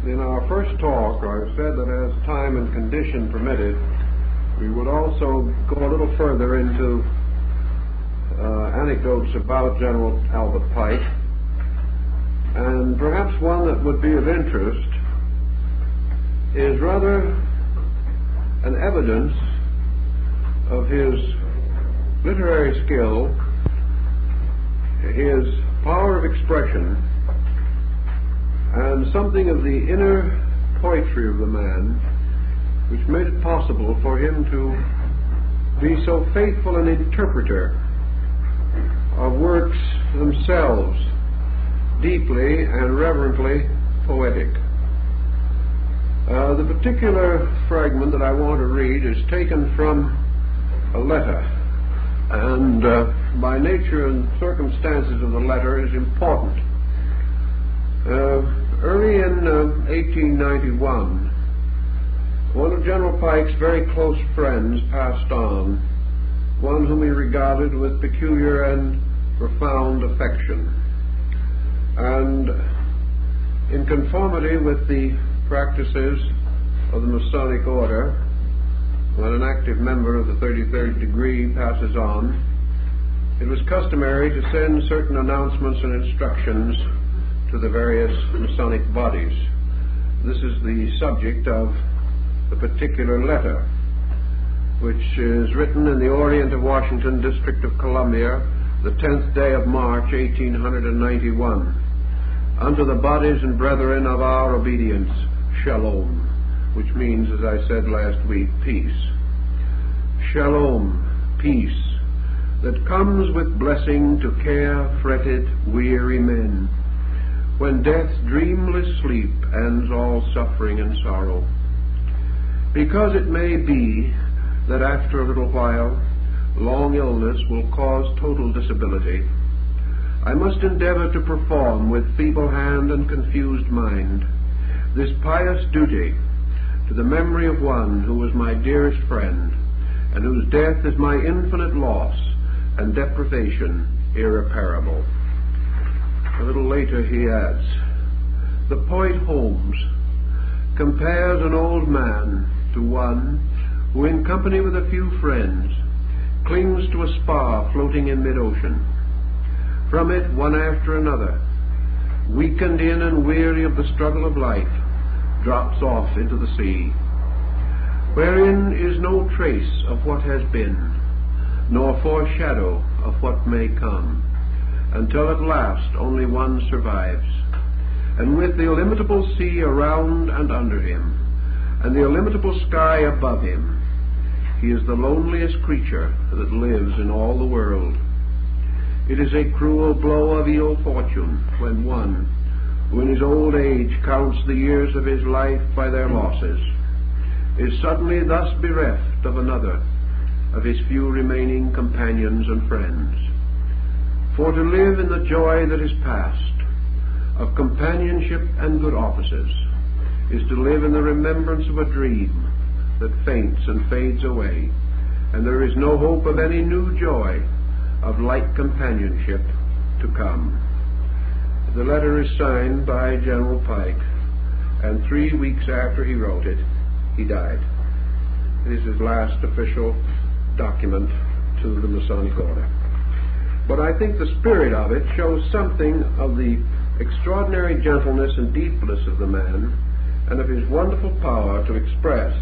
In our first talk, I said that as time and condition permitted, we would also go a little further into anecdotes about General Albert Pike, and perhaps one that would be of interest is rather an evidence of his literary skill, his power of expression, and something of the inner poetry of the man, which made it possible for him to be so faithful an interpreter of works themselves deeply and reverently poetic. The particular fragment that I want to read is taken from a letter, and by nature and circumstances of the letter is important. Early in 1891, one of General Pike's very close friends passed on, one whom he regarded with peculiar and profound affection. And in conformity with the practices of the Masonic Order, when an active member of the 33rd degree passes on, it was customary to send certain announcements and instructions to the various Masonic bodies. This is the subject of the particular letter, which is written in the Orient of Washington, District of Columbia, the 10th day of March, 1891. Unto the bodies and brethren of our obedience, Shalom, which means, as I said last week, peace. Shalom, peace, that comes with blessing to care-fretted, weary men, when death's dreamless sleep ends all suffering and sorrow. Because it may be that after a little while, long illness will cause total disability, I must endeavor to perform with feeble hand and confused mind this pious duty to the memory of one who was my dearest friend, and whose death is my infinite loss and deprivation irreparable. A little later he adds, the poet Holmes compares an old man to one who, in company with a few friends, clings to a spar floating in mid-ocean. From it, one after another, weakened in and weary of the struggle of life, drops off into the sea, wherein is no trace of what has been, nor foreshadow of what may come, until at last only one survives, and with the illimitable sea around and under him, and the illimitable sky above him, he is the loneliest creature that lives in all the world. It is a cruel blow of ill fortune when one, who in his old age counts the years of his life by their losses, is suddenly thus bereft of another of his few remaining companions and friends. For to live in the joy that is past, of companionship and good offices, is to live in the remembrance of a dream that faints and fades away, and there is no hope of any new joy of like companionship to come. The letter is signed by General Pike, and 3 weeks after he wrote it, he died. It is his last official document to the Masonic Order. But I think the spirit of it shows something of the extraordinary gentleness and deepness of the man, and of his wonderful power to express,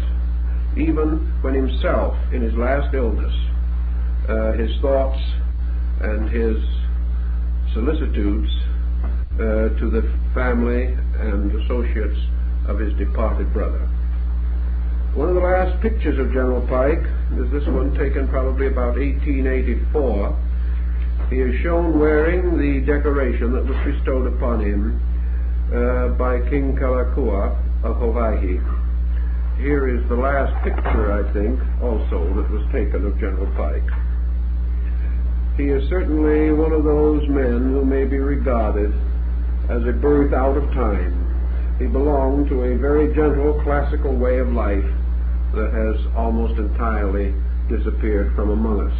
even when himself in his last illness, his thoughts and his solicitudes to the family and associates of his departed brother. One of the last pictures of General Pike is this one, taken probably about 1884. He is shown wearing the decoration that was bestowed upon him by King Kalakua of Hawaii. Here is the last picture, I think, also that was taken of General Pike. He is certainly one of those men who may be regarded as a birth out of time. He belonged to a very gentle classical way of life that has almost entirely disappeared from among us.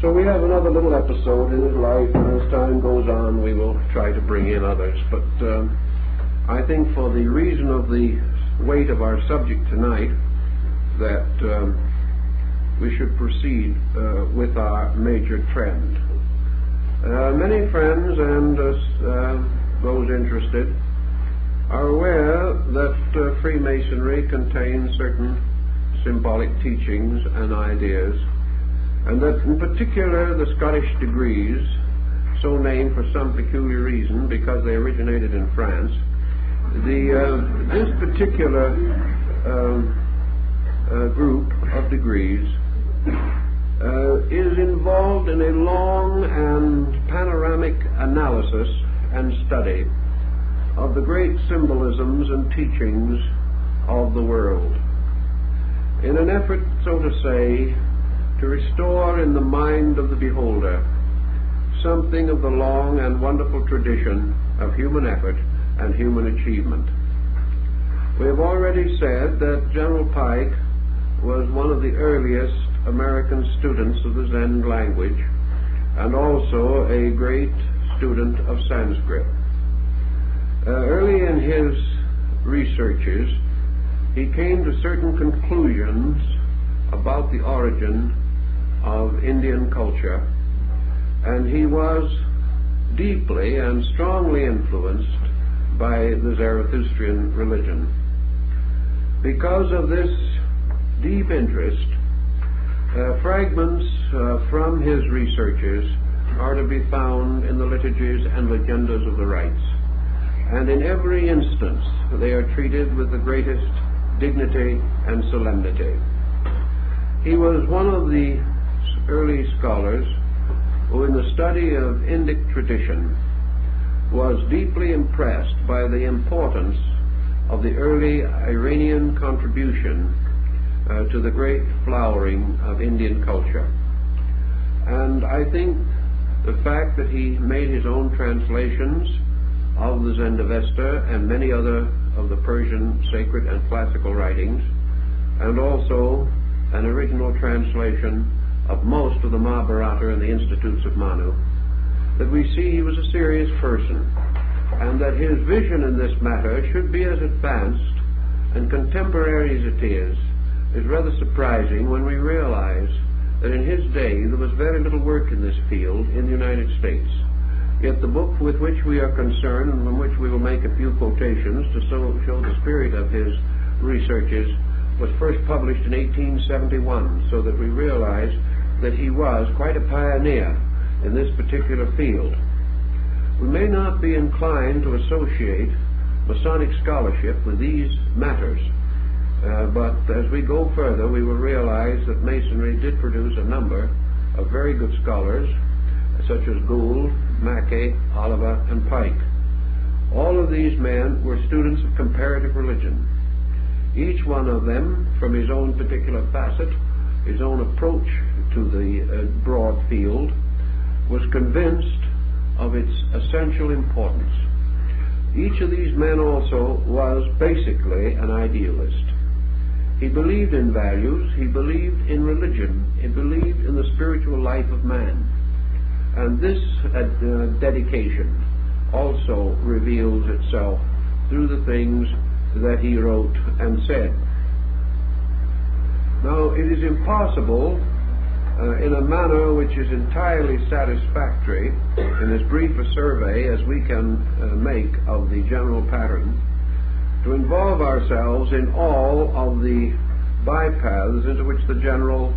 So we have another little episode in his life, and as time goes on we will try to bring in others. But I think for the reason of the weight of our subject tonight that we should proceed with our major trend. Many friends and those interested are aware that Freemasonry contains certain symbolic teachings and ideas, and that in particular the Scottish degrees, so named for some peculiar reason because they originated in France, this particular group of degrees is involved in a long and panoramic analysis and study of the great symbolisms and teachings of the world, in an effort, so to say, to restore in the mind of the beholder something of the long and wonderful tradition of human effort and human achievement. We have already said that General Pike was one of the earliest American students of the Zen language, and also a great student of Sanskrit. Early in his researches, he came to certain conclusions about the origin of Indian culture, and he was deeply and strongly influenced by the Zarathustrian religion. Because of this deep interest, fragments from his researches are to be found in the liturgies and legendas of the rites, and in every instance they are treated with the greatest dignity and solemnity. He was one of the early scholars who, in the study of Indic tradition, was deeply impressed by the importance of the early Iranian contribution to the great flowering of Indian culture. And I think the fact that he made his own translations of the Zendavesta and many other of the Persian sacred and classical writings, and also an original translation of most of the Mahabharata and the Institutes of Manu, that we see he was a serious person, and that his vision in this matter should be as advanced and contemporary as it is rather surprising when we realize that in his day there was very little work in this field in the United States. Yet the book with which we are concerned, and from which we will make a few quotations to show the spirit of his researches, was first published in 1871, so that we realize that he was quite a pioneer in this particular field. We may not be inclined to associate Masonic scholarship with these matters, but as we go further we will realize that Masonry did produce a number of very good scholars, such as Gould, Mackay, Oliver, and Pike. All of these men were students of comparative religion. Each one of them, from his own particular facet, his own approach to the broad field, was convinced of its essential importance. Each of these men also was basically an idealist. He believed in values, he believed in religion, he believed in the spiritual life of man. And this dedication also reveals itself through the things that he wrote and said. Now, it is impossible in a manner which is entirely satisfactory, in as brief a survey as we can make of the general pattern, to involve ourselves in all of the bypaths into which the general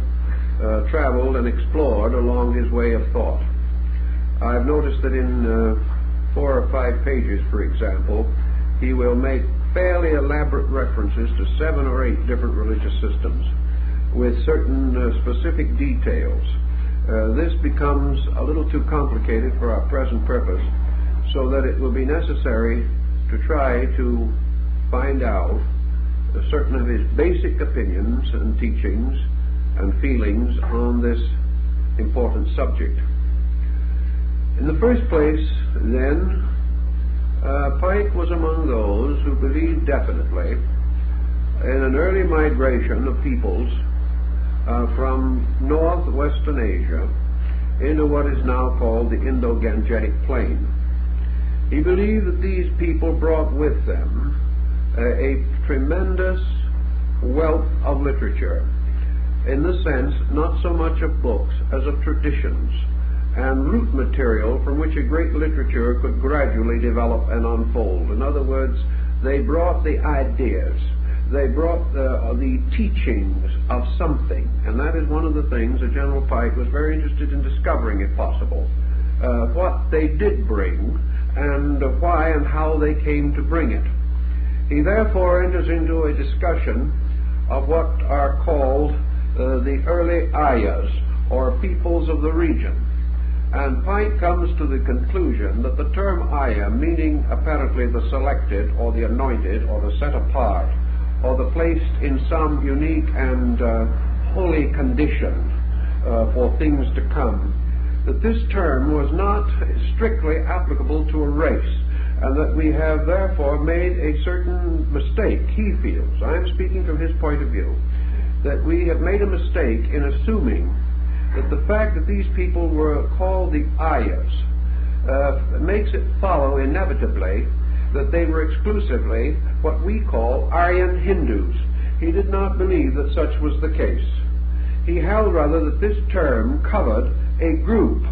traveled and explored along his way of thought. I've noticed that in 4 or 5 pages, for example, he will make fairly elaborate references to 7 or 8 different religious systems with certain specific details. This becomes a little too complicated for our present purpose, so that it will be necessary to try to find out certain of his basic opinions and teachings and feelings on this important subject. In the first place, then, Pike was among those who believed definitely in an early migration of peoples from northwestern Asia into what is now called the Indo-Gangetic Plain. He believed that these people brought with them a tremendous wealth of literature, in the sense not so much of books as of traditions, and root material from which a great literature could gradually develop and unfold. In other words, they brought the ideas, they brought the teachings of something, and that is one of the things that General Pike was very interested in discovering, if possible, what they did bring, and why and how they came to bring it. He therefore enters into a discussion of what are called the early Aryas, or peoples of the region. And Pike comes to the conclusion that the term Arya, meaning apparently the selected, or the anointed, or the set apart, or the placed in some unique and holy condition for things to come, that this term was not strictly applicable to a race, and that we have therefore made a certain mistake, he feels, I am speaking from his point of view, that we have made a mistake in assuming that the fact that these people were called the Aryas makes it follow inevitably that they were exclusively what we call Aryan Hindus. He did not believe that such was the case. He held rather that this term covered a group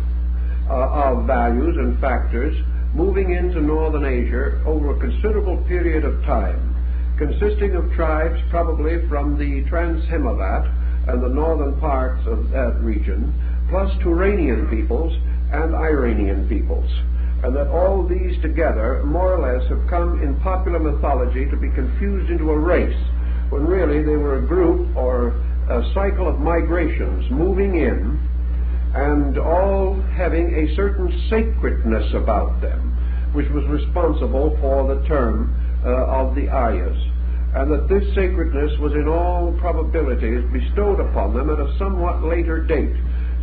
of values and factors moving into northern Asia over a considerable period of time, consisting of tribes probably from the Trans-Himavat and the northern parts of that region, plus Turanian peoples and Iranian peoples, and that all these together more or less have come in popular mythology to be confused into a race, when really they were a group or a cycle of migrations moving in, and all having a certain sacredness about them, which was responsible for the term of the Aryas, and that this sacredness was in all probabilities bestowed upon them at a somewhat later date,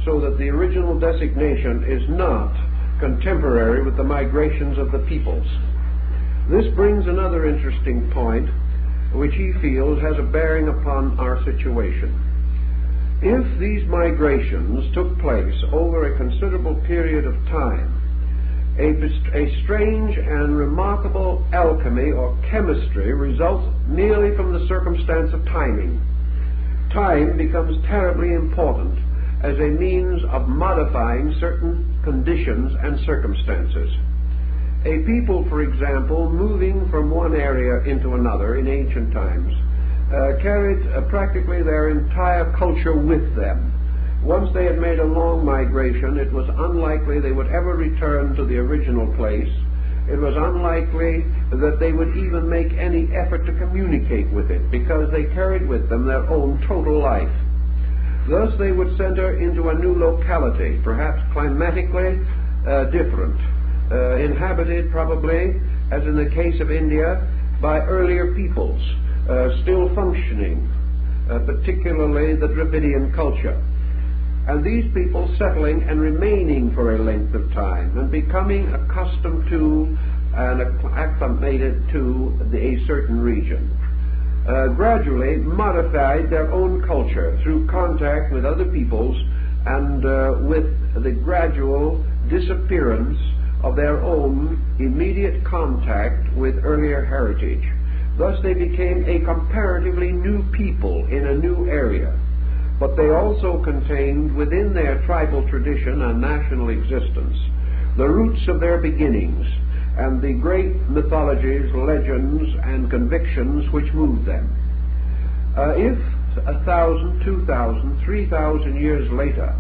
so that the original designation is not contemporary with the migrations of the peoples. This brings another interesting point, which he feels has a bearing upon our situation. If these migrations took place over a considerable period of time, a strange and remarkable alchemy or chemistry results merely from the circumstance of timing. Time becomes terribly important as a means of modifying certain conditions and circumstances. A people, for example, moving from one area into another in ancient times, carried practically their entire culture with them. Once they had made a long migration, it was unlikely they would ever return to the original place. It was unlikely that they would even make any effort to communicate with it, because they carried with them their own total life. Thus they would center into a new locality, perhaps climatically different, inhabited probably, as in the case of India, by earlier peoples, still functioning, particularly the Dravidian culture. And these people settling and remaining for a length of time and becoming accustomed to and acclimated to a certain region, gradually modified their own culture through contact with other peoples and with the gradual disappearance of their own immediate contact with earlier heritage. Thus they became a comparatively new people in a new area. But they also contained within their tribal tradition and national existence the roots of their beginnings and the great mythologies, legends, and convictions which moved them. If 1,000, 2,000, 3,000 years later,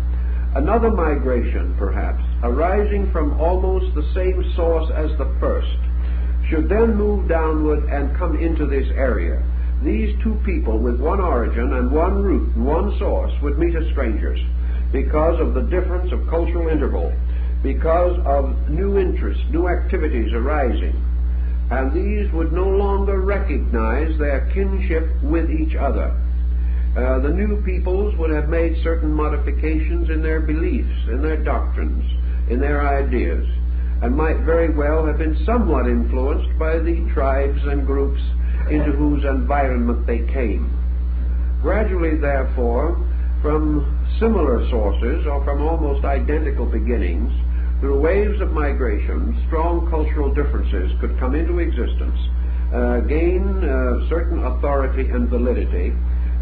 another migration, perhaps, arising from almost the same source as the first, should then move downward and come into this area, these two people with one origin and one root and one source would meet as strangers because of the difference of cultural interval, because of new interests, new activities arising, and these would no longer recognize their kinship with each other. The new peoples would have made certain modifications in their beliefs, in their doctrines, in their ideas, and might very well have been somewhat influenced by the tribes and groups into whose environment they came. Gradually, therefore, from similar sources or from almost identical beginnings, through waves of migration, strong cultural differences could come into existence, gain certain authority and validity,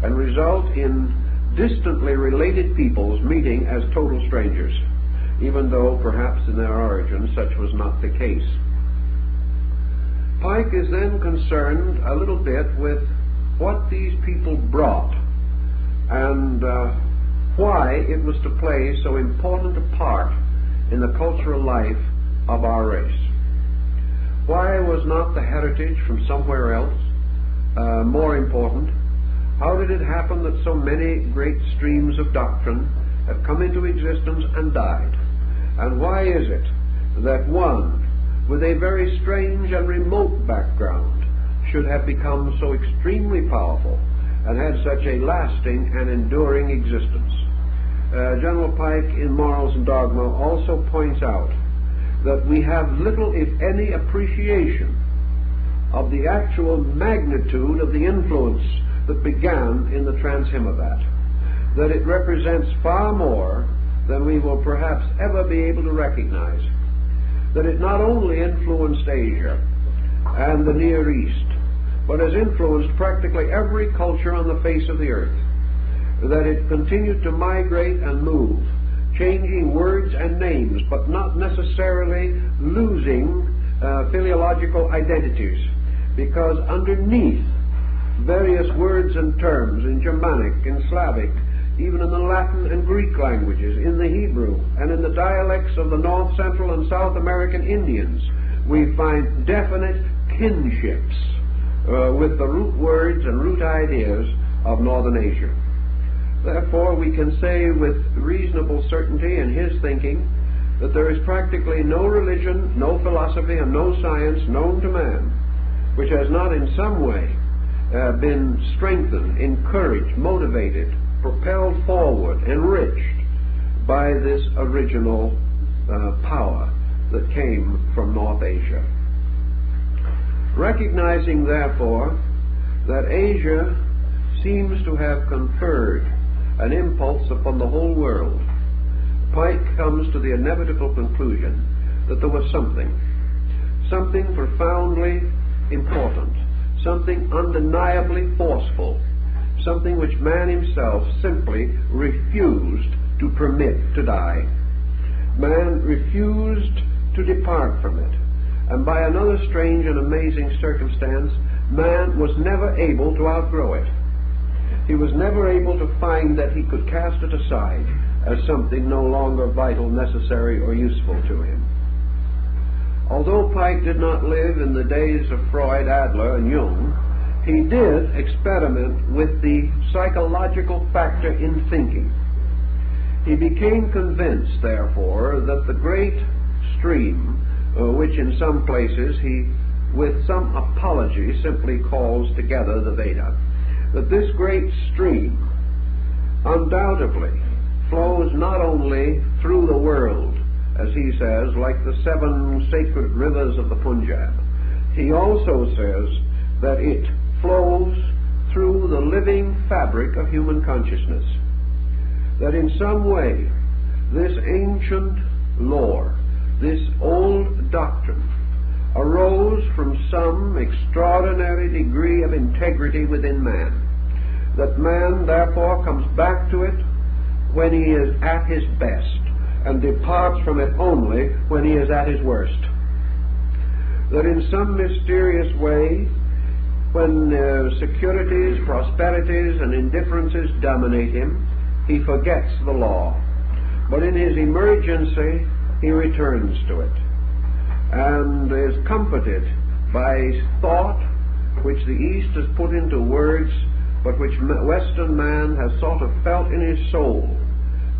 and result in distantly related peoples meeting as total strangers, even though perhaps in their origin such was not the case. Pike is then concerned a little bit with what these people brought and why it was to play so important a part in the cultural life of our race. Why was not the heritage from somewhere else more important? How did it happen that so many great streams of doctrine have come into existence and died? And why is it that one with a very strange and remote background should have become so extremely powerful and had such a lasting and enduring existence? General Pike in Morals and Dogma also points out that we have little, if any, appreciation of the actual magnitude of the influence that began in the Transhimavat, that it represents far more than we will perhaps ever be able to recognize, that it not only influenced Asia and the Near East, but has influenced practically every culture on the face of the earth, that it continued to migrate and move, changing words and names, but not necessarily losing philological identities, because underneath various words and terms in Germanic, in Slavic, even in the Latin and Greek languages, in the Hebrew, and in the dialects of the North, Central, and South American Indians, we find definite kinships with the root words and root ideas of Northern Asia. Therefore, we can say with reasonable certainty in his thinking that there is practically no religion, no philosophy, and no science known to man which has not in some way been strengthened, encouraged, motivated, propelled forward, enriched by this original power that came from North Asia. Recognizing, therefore, that Asia seems to have conferred an impulse upon the whole world, Pike comes to the inevitable conclusion that there was something profoundly important, something undeniably forceful, something which man himself simply refused to permit to die. Man refused to depart from it. And by another strange and amazing circumstance, man was never able to outgrow it. He was never able to find that he could cast it aside as something no longer vital, necessary, or useful to him. Although Pike did not live in the days of Freud, Adler, and Jung, he did experiment with the psychological factor in thinking. He became convinced, therefore, that the great stream, which in some places he, with some apology, simply calls together the Veda, that this great stream undoubtedly flows not only through the world, as he says, like the 7 sacred rivers of the Punjab. He also says that it flows through the living fabric of human consciousness, that in some way this ancient lore, this old doctrine, arose from some extraordinary degree of integrity within man, that man therefore comes back to it when he is at his best and departs from it only when he is at his worst. That in some mysterious way, when securities, prosperities, and indifferences dominate him, he forgets the law. But in his emergency, he returns to it and is comforted by thought which the East has put into words, but which Western man has sort of felt in his soul,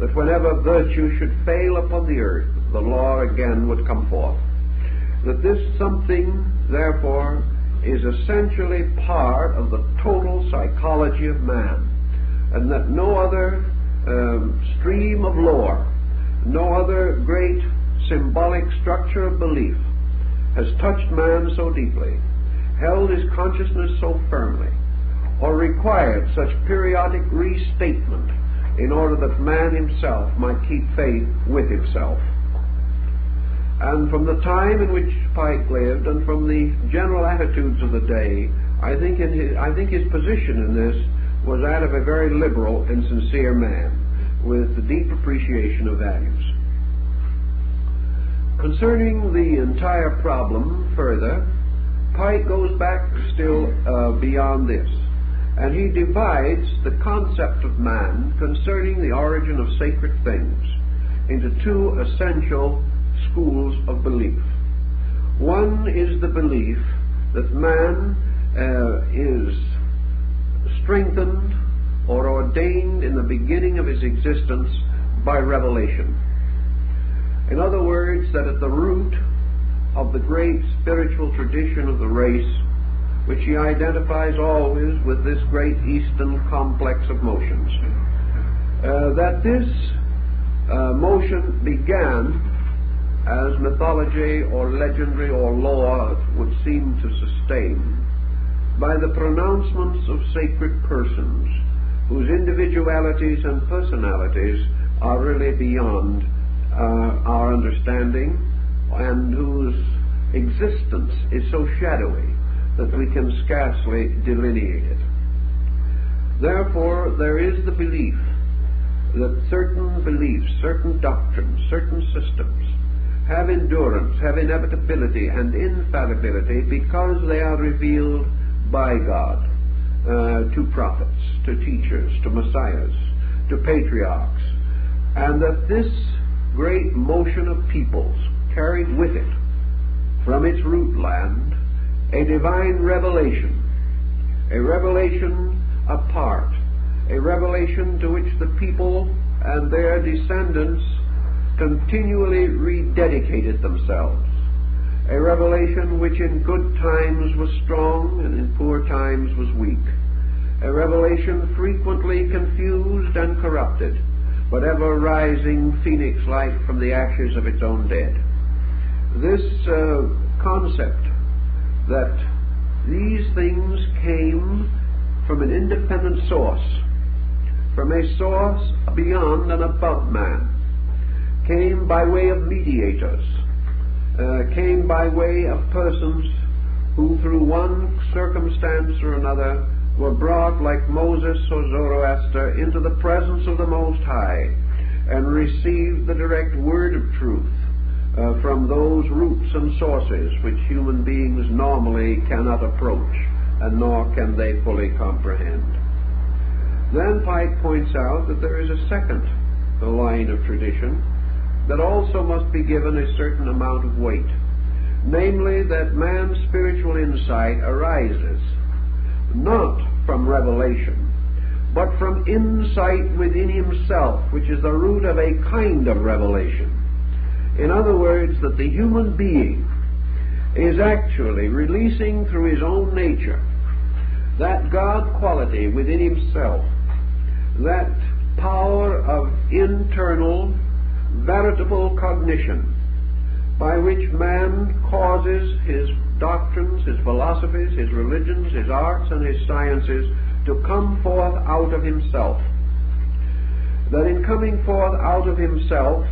that whenever virtue should fail upon the earth, the law again would come forth. That this something, therefore, is essentially part of the total psychology of man, and that no other stream of lore, no other great symbolic structure of belief has touched man so deeply, held his consciousness so firmly, or required such periodic restatement in order that man himself might keep faith with himself. And from the time in which Pike lived and from the general attitudes of the day, I think his position in this was that of a very liberal and sincere man with a deep appreciation of values. Concerning the entire problem further, Pike goes back still beyond this, and he divides the concept of man concerning the origin of sacred things into two essential schools of belief. One is the belief that man is strengthened or ordained in the beginning of his existence by revelation. In other words, that at the root of the great spiritual tradition of the race, which he identifies always with this great Eastern complex of motions, that this motion began as mythology or legendary or lore would seem to sustain, by the pronouncements of sacred persons whose individualities and personalities are really beyond our understanding, and whose existence is so shadowy that we can scarcely delineate it. Therefore, there is the belief that certain beliefs, certain doctrines, certain systems have endurance, have inevitability and infallibility because they are revealed by God to prophets, to teachers, to messiahs, to patriarchs, and that this great motion of peoples carried with it from its root land a divine revelation, a revelation apart, a revelation to which the people and their descendants continually rededicated themselves, a revelation which in good times was strong and in poor times was weak, a revelation frequently confused and corrupted, but ever rising phoenix-like from the ashes of its own dead. This concept that these things came from an independent source, from a source beyond and above man, came by way of mediators, came by way of persons who through one circumstance or another were brought like Moses or Zoroaster into the presence of the Most High and received the direct word of truth from those roots and sources which human beings normally cannot approach, and nor can they fully comprehend. Then Pike points out that there is a second line of tradition that also must be given a certain amount of weight, namely that man's spiritual insight arises not from revelation, but from insight within himself, which is the root of a kind of revelation. In other words, that the human being is actually releasing through his own nature that God quality within himself, that power of internal, veritable cognition, by which man causes his doctrines, his philosophies, his religions, his arts, and his sciences to come forth out of himself. That in coming forth out of himself,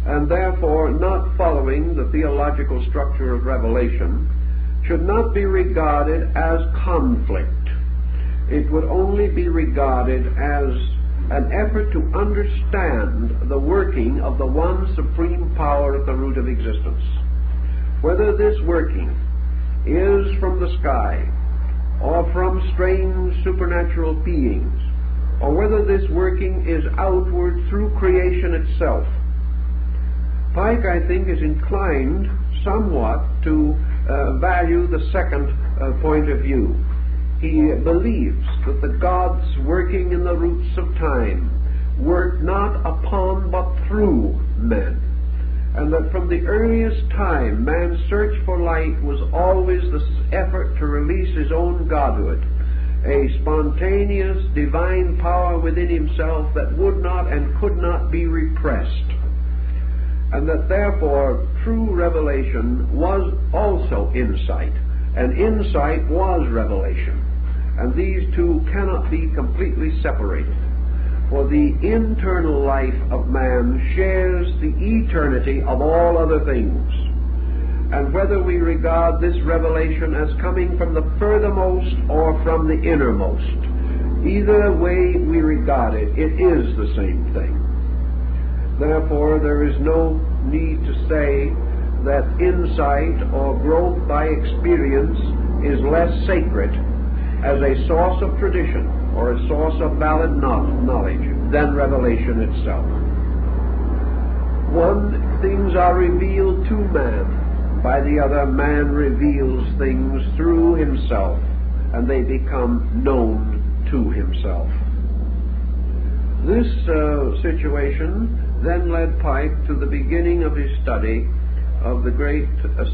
and therefore not following the theological structure of revelation, should not be regarded as conflict. It would only be regarded as an effort to understand the working of the one supreme power at the root of existence. Whether this working is from the sky, or from strange supernatural beings, or whether this working is outward through creation itself. Pike, I think, is inclined somewhat to value the second point of view. He believes that the gods working in the roots of time work not upon but through men, and that from the earliest time man's search for light was always the effort to release his own godhood, a spontaneous divine power within himself that would not and could not be repressed, and that therefore true revelation was also insight, and insight was revelation, and these two cannot be completely separated. For the internal life of man shares the eternity of all other things. And whether we regard this revelation as coming from the furthermost or from the innermost, either way we regard it, it is the same thing. Therefore, there is no need to say that insight or growth by experience is less sacred as a source of tradition or a source of valid knowledge than revelation itself. One, things are revealed to man. By the other, man reveals things through himself, and they become known to himself. This situation then led Pike to the beginning of his study of the great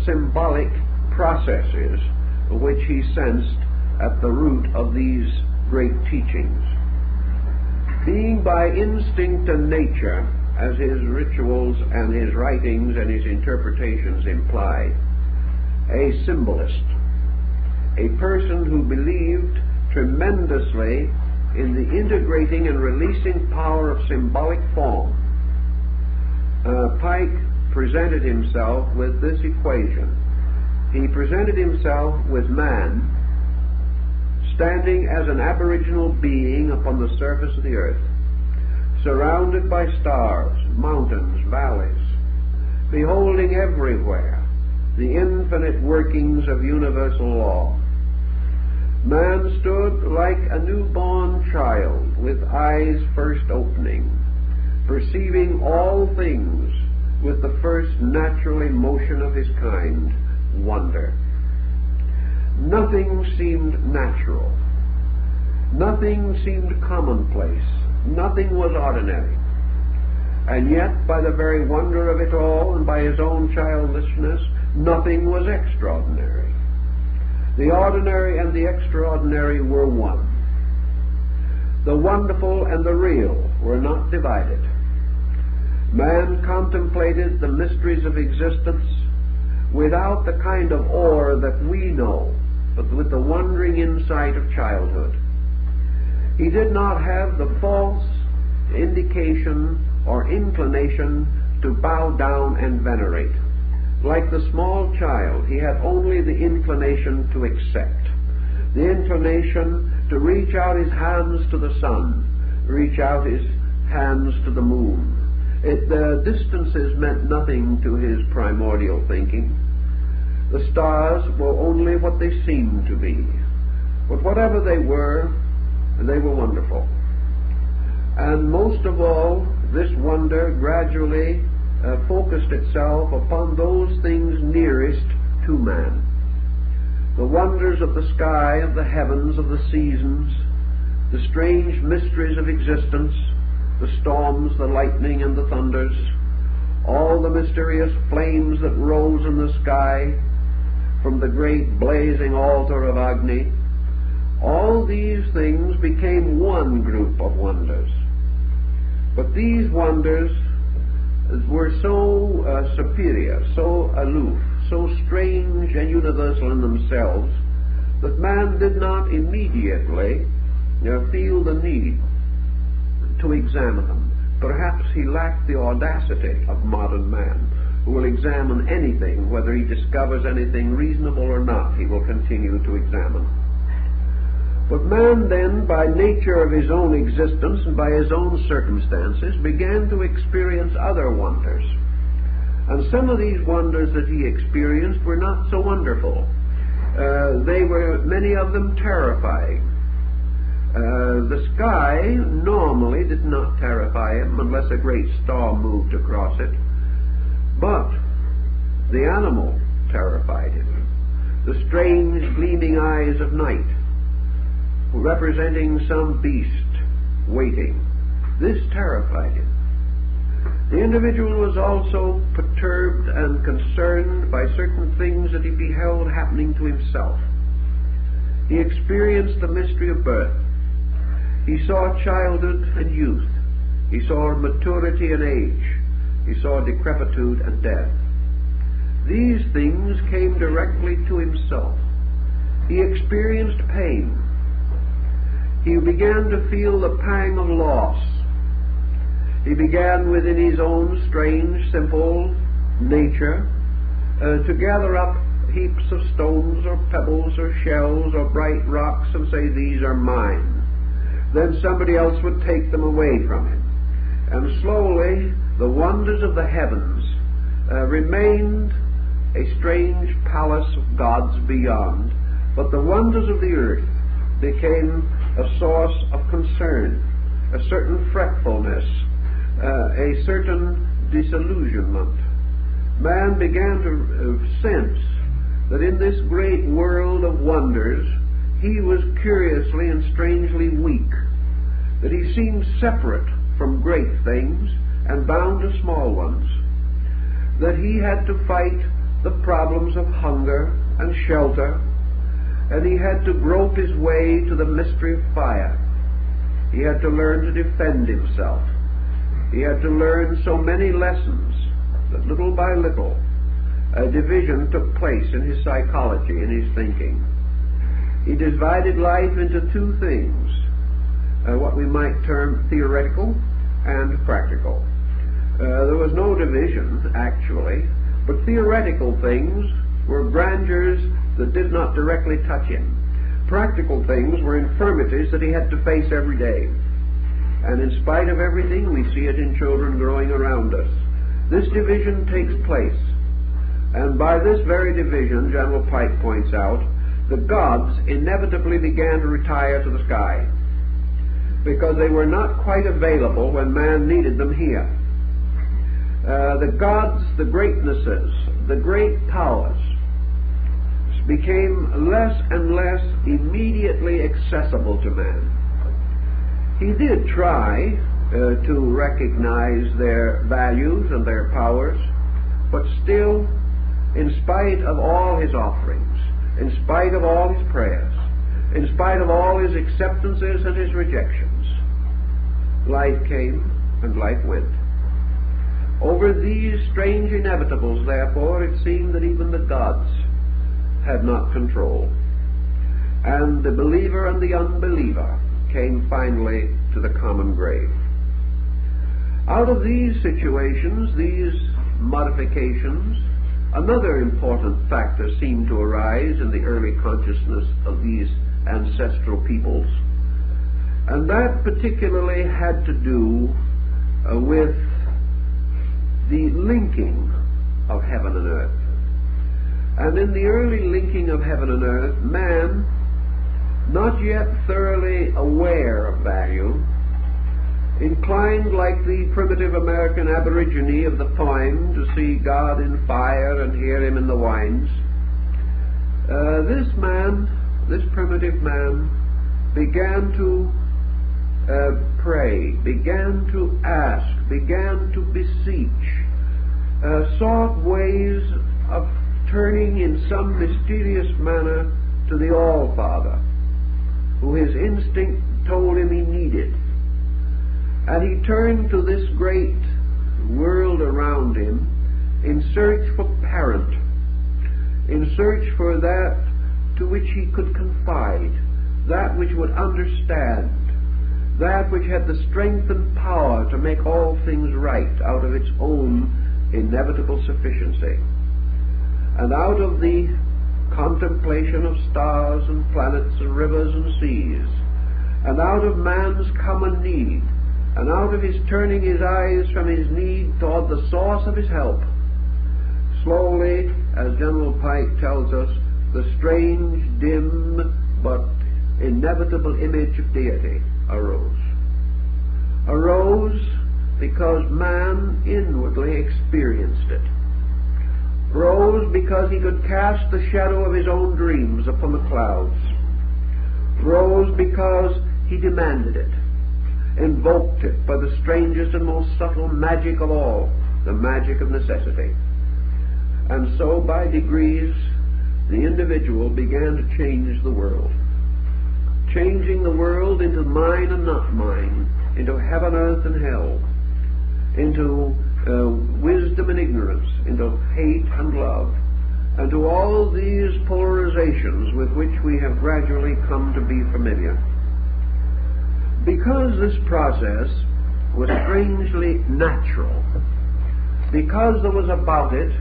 symbolic processes which he sensed at the root of these great teachings. Being by instinct and nature, as his rituals and his writings and his interpretations imply, a symbolist, a person who believed tremendously in the integrating and releasing power of symbolic form, Pike presented himself with this equation. He presented himself with man standing as an aboriginal being upon the surface of the earth, surrounded by stars, mountains, valleys, beholding everywhere the infinite workings of universal law. Man stood like a newborn child with eyes first opening, perceiving all things with the first natural emotion of his kind, wonder. Nothing seemed natural. Nothing seemed commonplace. Nothing was ordinary. And yet, by the very wonder of it all and by his own childishness, nothing was extraordinary. The ordinary and the extraordinary were one. The wonderful and the real were not divided. Man contemplated the mysteries of existence without the kind of awe that we know, but with the wondering insight of childhood. He did not have the false indication or inclination to bow down and venerate. Like the small child, he had only the inclination to accept, the inclination to reach out his hands to the sun, reach out his hands to the moon. The distances meant nothing to his primordial thinking. The stars were only what they seemed to be. But whatever they were wonderful. And most of all, this wonder gradually focused itself upon those things nearest to man. The wonders of the sky, of the heavens, of the seasons, the strange mysteries of existence, the storms, the lightning, and the thunders, all the mysterious flames that rose in the sky from the great blazing altar of Agni, all these things became one group of wonders. But these wonders were so superior, so aloof, so strange and universal in themselves, that man did not immediately feel the need to examine them. Perhaps he lacked the audacity of modern man, who will examine anything, whether he discovers anything reasonable or not, he will continue to examine. But man then, by nature of his own existence and by his own circumstances, began to experience other wonders. And some of these wonders that he experienced were not so wonderful. They were, many of them, terrifying. The sky normally did not terrify him unless a great storm moved across it. But the animal terrified him. The strange gleaming eyes of night, representing some beast waiting. This terrified him. The individual was also perturbed and concerned by certain things that he beheld happening to himself. He experienced the mystery of birth. He saw childhood and youth. He saw maturity and age. He saw decrepitude and death. These things came directly to himself. He experienced pain. He began to feel the pang of loss began within his own strange, simple nature to gather up heaps of stones or pebbles or shells or bright rocks and say, these are mine. Then somebody else would take them away from him. And slowly the wonders of the heavens remained a strange palace of gods beyond, but the wonders of the earth became a source of concern, a certain fretfulness, a certain disillusionment. Man began to sense that in this great world of wonders he was curiously and strangely weak, that he seemed separate from great things and bound to small ones, that he had to fight the problems of hunger and shelter, and he had to grope his way to the mystery of fire. He had to learn to defend himself. He had to learn so many lessons that little by little a division took place in his psychology, in his thinking. He divided life into two things, what we might term theoretical and practical. There was no division, actually, but theoretical things were grandeurs that did not directly touch him. Practical things were infirmities that he had to face every day. And in spite of everything, we see it in children growing around us. This division takes place. And by this very division, General Pike points out, the gods inevitably began to retire to the sky, because they were not quite available when man needed them here. The gods, the greatnesses, the great powers became less and less immediately accessible to man. He did try to recognize their values and their powers, but still, in spite of all his offerings, in spite of all his prayers, in spite of all his acceptances and his rejections, life came and life went. Over these strange inevitables, therefore, it seemed that even the gods had not control. And the believer and the unbeliever came finally to the common grave. Out of these situations, these modifications, another important factor seemed to arise in the early consciousness of these ancestral peoples, and that particularly had to do with the linking of heaven and earth. And in the early linking of heaven and earth, man, not yet thoroughly aware of value, inclined like the primitive American aborigine of the poem to see God in fire and hear him in the winds, this primitive man, began to pray, began to ask, began to beseech, sought ways of turning in some mysterious manner to the All-Father, who his instinct told him he needed. And he turned to this great world around him in search for parent, in search for that to which he could confide, that which would understand, that which had the strength and power to make all things right out of its own inevitable sufficiency. And out of the contemplation of stars and planets and rivers and seas, and out of man's common need, and out of his turning his eyes from his need toward the source of his help, slowly, as General Pike tells us, the strange, dim, but inevitable image of deity arose. Arose because man inwardly experienced it. Rose because he could cast the shadow of his own dreams upon the clouds. Rose because he demanded it, invoked it by the strangest and most subtle magic of all, the magic of necessity. And so by degrees the individual began to change the world, changing the world into mine and not mine, into heaven, earth, and hell, into wisdom and ignorance, into hate and love, and to all these polarizations with which we have gradually come to be familiar. Because this process was strangely natural, because there was about it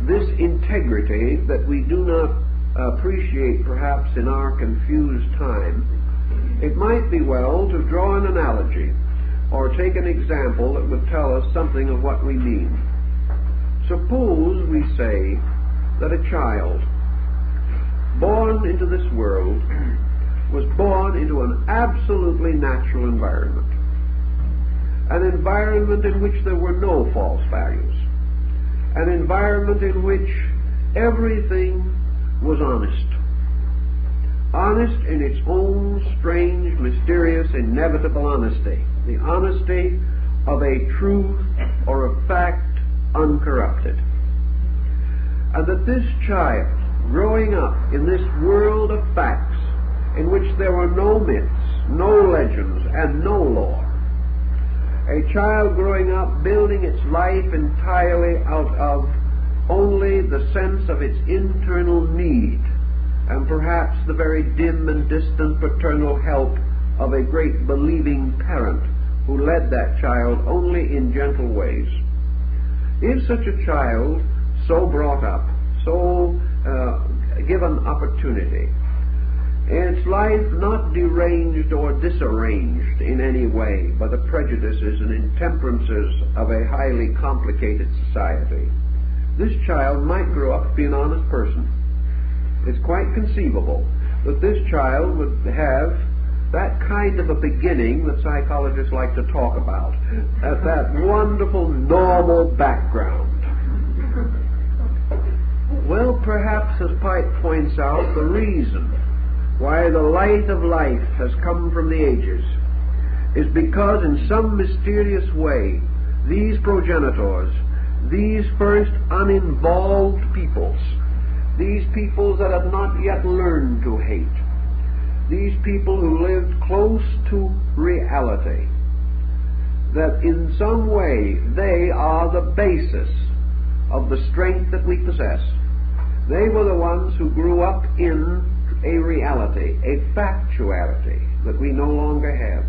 this integrity that we do not appreciate perhaps in our confused time. It might be well to draw an analogy or take an example that would tell us something of what we mean. Suppose we say that a child born into this world was born into an absolutely natural environment, an environment in which there were no false values, an environment in which everything was honest. Honest in its own strange, mysterious, inevitable honesty. The honesty of a truth or a fact uncorrupted. And that this child, growing up in this world of facts, in which there were no myths, no legends, and no lore, a child growing up building its life entirely out of only the sense of its internal need, and perhaps the very dim and distant paternal help of a great believing parent who led that child only in gentle ways. If such a child, so brought up, so given opportunity, its life not deranged or disarranged in any way by the prejudices and intemperances of a highly complicated society, this child might grow up to be an honest person. It's quite conceivable that this child would have that kind of a beginning that psychologists like to talk about, that wonderful normal background. Well, perhaps, as Pike points out, the reason why the light of life has come from the ages is because in some mysterious way these progenitors, these first uninvolved peoples, these peoples that have not yet learned to hate, these people who lived close to reality, that in some way they are the basis of the strength that we possess. They were the ones who grew up in a reality, a factuality that we no longer have.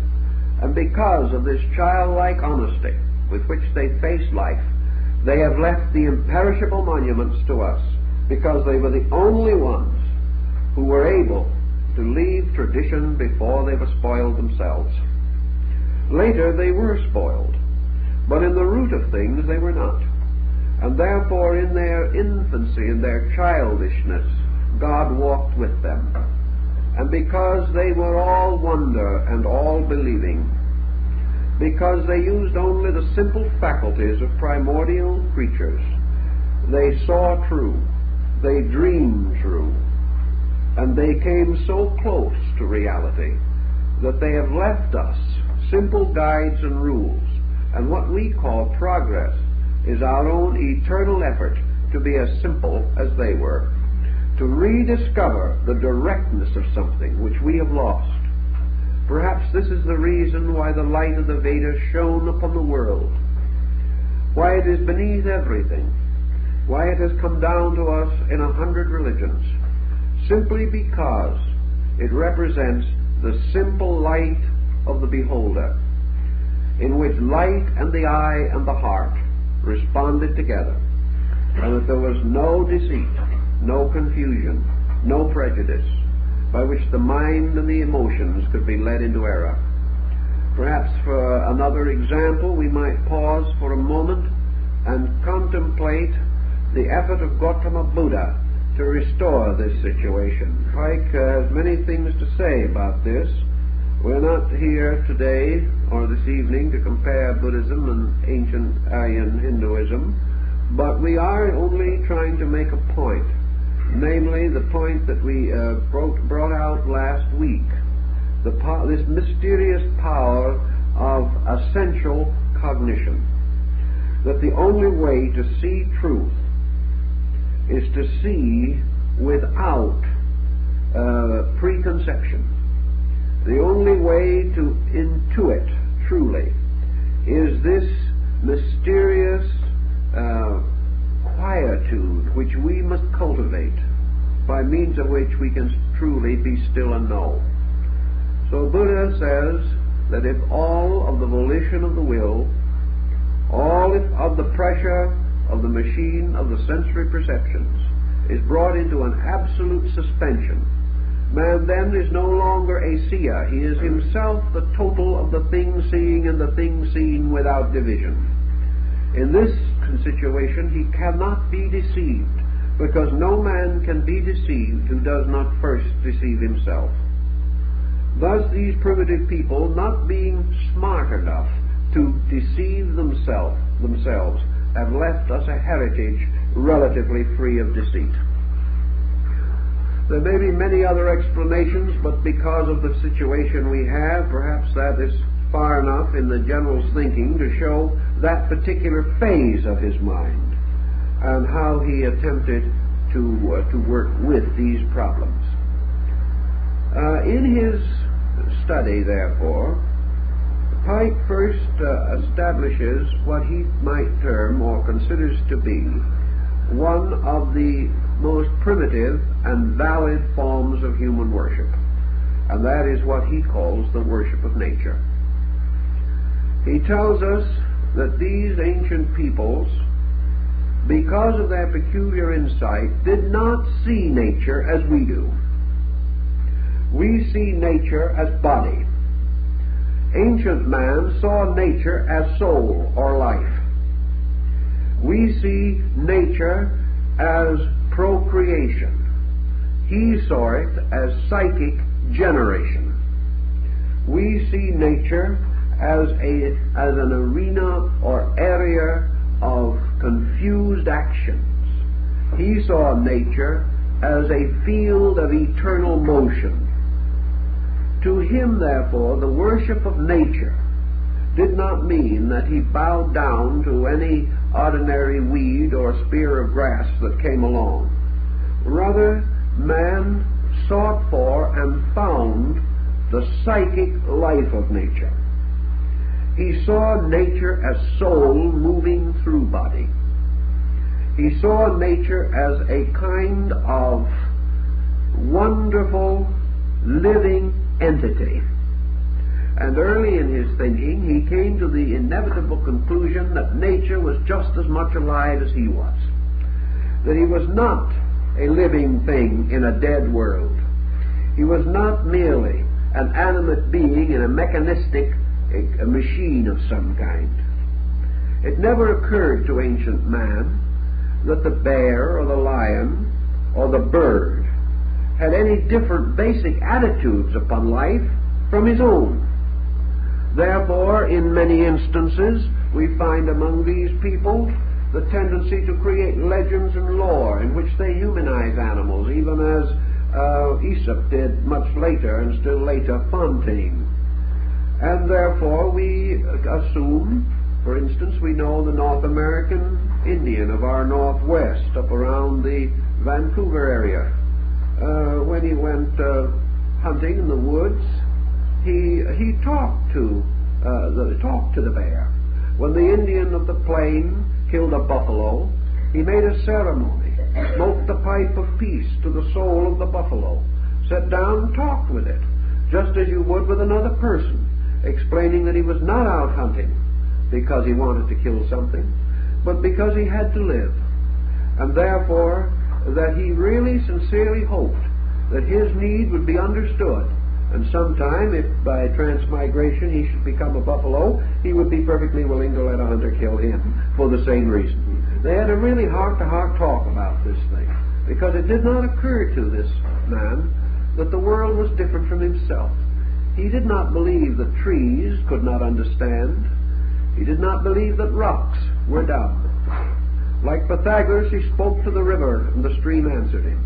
And because of this childlike honesty with which they face life, they have left the imperishable monuments to us, because they were the only ones who were able to leave tradition before they were spoiled themselves. Later they were spoiled, but in the root of things they were not. And therefore in their infancy, in their childishness, God walked with them. And because they were all wonder and all believing, because they used only the simple faculties of primordial creatures, they saw true, they dreamed true, and they came so close to reality that they have left us simple guides and rules. And what we call progress is our own eternal effort to be as simple as they were, to rediscover the directness of something which we have lost. Perhaps this is the reason why the light of the Vedas shone upon the world, why it is beneath everything, why it has come down to us in 100 religions, simply because it represents the simple light of the beholder, in which light and the eye and the heart responded together, and that there was no deceit, no confusion, no prejudice, by which the mind and the emotions could be led into error. Perhaps for another example we might pause for a moment and contemplate the effort of Gautama Buddha to restore this situation. Pike has many things to say about this. We're not here today or this evening to compare Buddhism and ancient Aryan Hinduism, but we are only trying to make a point, namely the point that we brought out last week, this mysterious power of essential cognition, that the only way to see truth is to see without preconception. The only way to intuit truly is this mysterious quietude which we must cultivate, by means of which we can truly be still and know. So Buddha says that if all of the volition of the will, all of the pressure of the machine of the sensory perceptions is brought into an absolute suspension, man then is no longer a seer. He is himself the total of the thing seeing and the thing seen without division. In this situation he cannot be deceived, because no man can be deceived who does not first deceive himself. Thus these primitive people, not being smart enough to deceive themselves, have left us a heritage relatively free of deceit. There may be many other explanations, but because of the situation we have, perhaps that is far enough in the general's thinking to show that particular phase of his mind and how he attempted to work with these problems. In his study, therefore, Pike first establishes what he might term or considers to be one of the most primitive and valid forms of human worship, and that is what he calls the worship of nature. He tells us that these ancient peoples, because of their peculiar insight, did not see nature as we do. We see nature as body. Ancient man saw nature as soul or life. We see nature as procreation. He saw it as psychic generation. We see nature as an arena or area of confused actions. He saw nature as a field of eternal motion. To him, therefore, the worship of nature did not mean that he bowed down to any ordinary weed or spear of grass that came along. Rather, man sought for and found the psychic life of nature. He saw nature as soul moving through body. He saw nature as a kind of wonderful living entity. And early in his thinking he came to the inevitable conclusion that nature was just as much alive as he was. That he was not a living thing in a dead world. He was not merely an animate being in a mechanistic a machine of some kind. It never occurred to ancient man that the bear or the lion or the bird had any different basic attitudes upon life from his own. Therefore, in many instances, we find among these people the tendency to create legends and lore in which they humanize animals, even as Aesop did much later, and still later Fontaine. And therefore we assume, for instance, we know the North American Indian of our Northwest, up around the Vancouver area. When he went hunting in the woods, he talked to the bear. When the Indian of the plain killed a buffalo, he made a ceremony, smoked the pipe of peace to the soul of the buffalo, sat down and talked with it, just as you would with another person, explaining that he was not out hunting because he wanted to kill something, but because he had to live, and therefore that he really sincerely hoped that his need would be understood, and sometime, if by transmigration he should become a buffalo, he would be perfectly willing to let a hunter kill him for the same reason. They had a really heart-to-heart talk about this thing, because it did not occur to this man that the world was different from himself. He did not believe that trees could not understand. He did not believe that rocks were dumb. Like Pythagoras, he spoke to the river, and the stream answered him.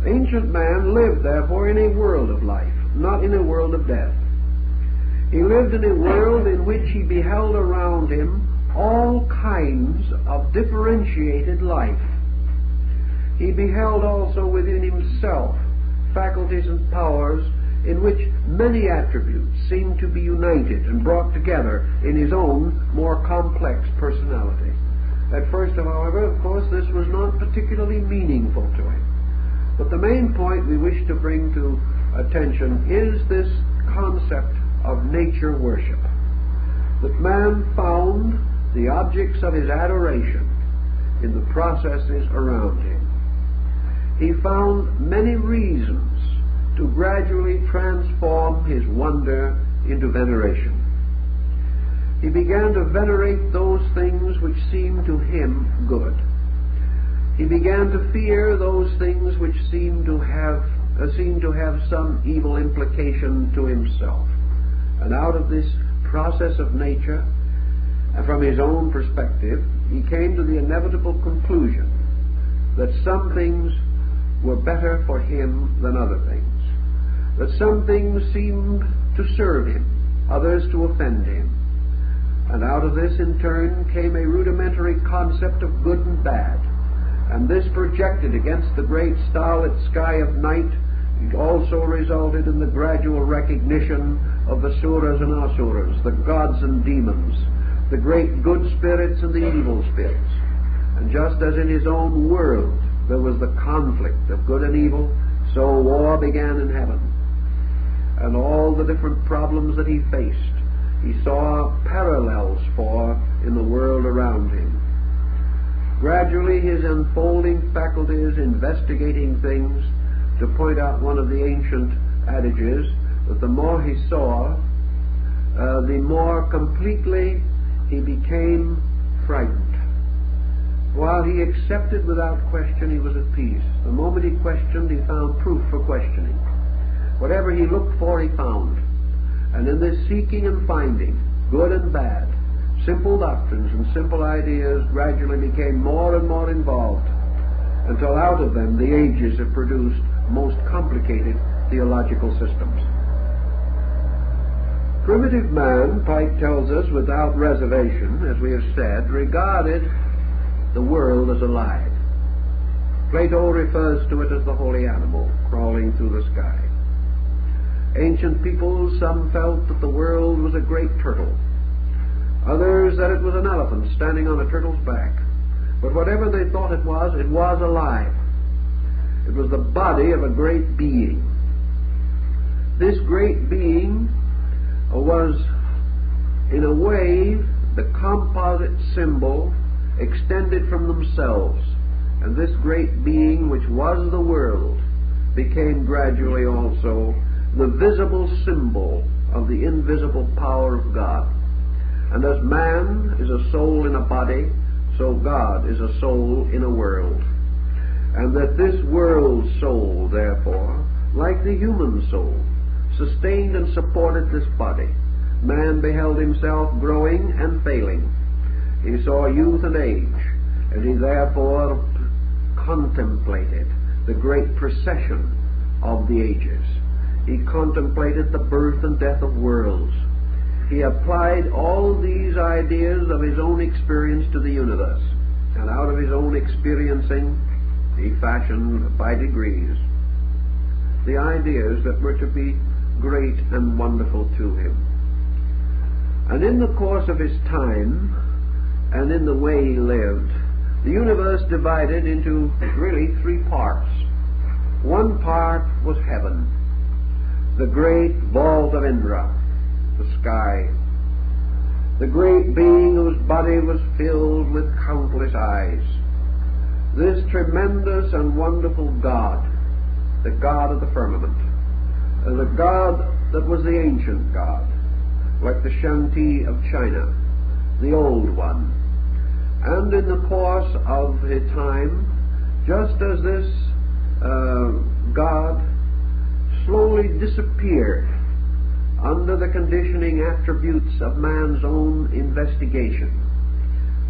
Ancient man lived, therefore, in a world of life, not in a world of death. He lived in a world in which he beheld around him all kinds of differentiated life. He beheld also within himself faculties and powers in which many attributes seemed to be united and brought together in his own more complex personality. At first, however, of course, this was not particularly meaningful to him. But the main point we wish to bring to attention is this concept of nature worship, that man found the objects of his adoration in the processes around him. He found many reasons to gradually transform his wonder into veneration. He began to venerate those things which seemed to him good. He began to fear those things which seemed to have some evil implication to himself. And out of this process of nature, from his own perspective, he came to the inevitable conclusion that some things were better for him than other things, that some things seemed to serve him, others to offend him. And out of this, in turn, came a rudimentary concept of good and bad. And this projected against the great starlit sky of night, it also resulted in the gradual recognition of the suras and asuras, the gods and demons, the great good spirits and the evil spirits. And just as in his own world there was the conflict of good and evil, so war began in heaven. And all the different problems that he faced, he saw parallels for in the world around him. Gradually his unfolding faculties, investigating things, to point out one of the ancient adages, that the more he saw, the more completely he became frightened. While he accepted without question, he was at peace. The moment he questioned, he found proof for questioning. Whatever he looked for, he found. And in this seeking and finding, good and bad, simple doctrines and simple ideas gradually became more and more involved, until out of them the ages have produced most complicated theological systems. Primitive man, Pike tells us without reservation, as we have said, regarded the world as alive. Plato refers to it as the holy animal crawling through the sky. Ancient peoples, some felt that the world was a great turtle. Others that it was an elephant standing on a turtle's back. But whatever they thought it was alive. It was the body of a great being. This great being was, in a way, the composite symbol extended from themselves. And this great being, which was the world, became gradually also the visible symbol of the invisible power of God. And as man is a soul in a body, so God is a soul in a world. And that this world soul, therefore, like the human soul, sustained and supported this body. Man beheld himself growing and failing. He saw youth and age, and he therefore contemplated the great procession of the ages. He contemplated the birth and death of worlds. He applied all these ideas of his own experience to the universe, and out of his own experiencing, he fashioned by degrees the ideas that were to be great and wonderful to him. And in the course of his time, and in the way he lived, the universe divided into really three parts. One part was heaven, the great vault of Indra, the sky, the great being whose body was filled with countless eyes. This tremendous and wonderful God, the God of the firmament, the God that was the ancient God, like the Shanti of China, the old one. And in the course of his time, just as this God slowly disappeared under the conditioning attributes of man's own investigation,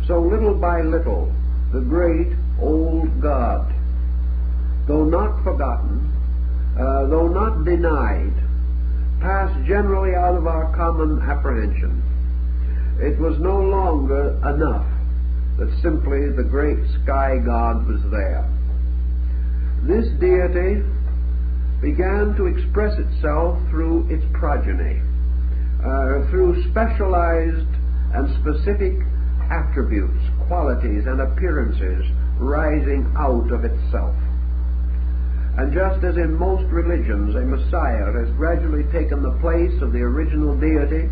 so little by little the great old God, though not forgotten, though not denied, passed generally out of our common apprehension. It was no longer enough that simply the great sky God was there. This deity began to express itself through its progeny, through specialized and specific attributes, qualities, and appearances rising out of itself. And just as in most religions a Messiah has gradually taken the place of the original deity,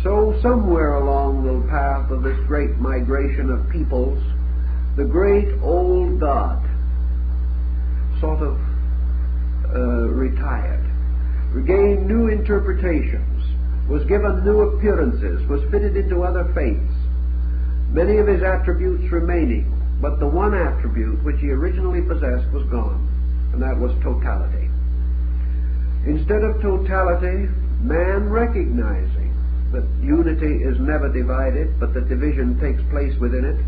so somewhere along the path of this great migration of peoples, the great old God sort of retired, regained new interpretations, was given new appearances, was fitted into other faiths, many of his attributes remaining, but the one attribute which he originally possessed was gone, and that was totality. Instead of totality, man recognizing that unity is never divided, but that division takes place within it,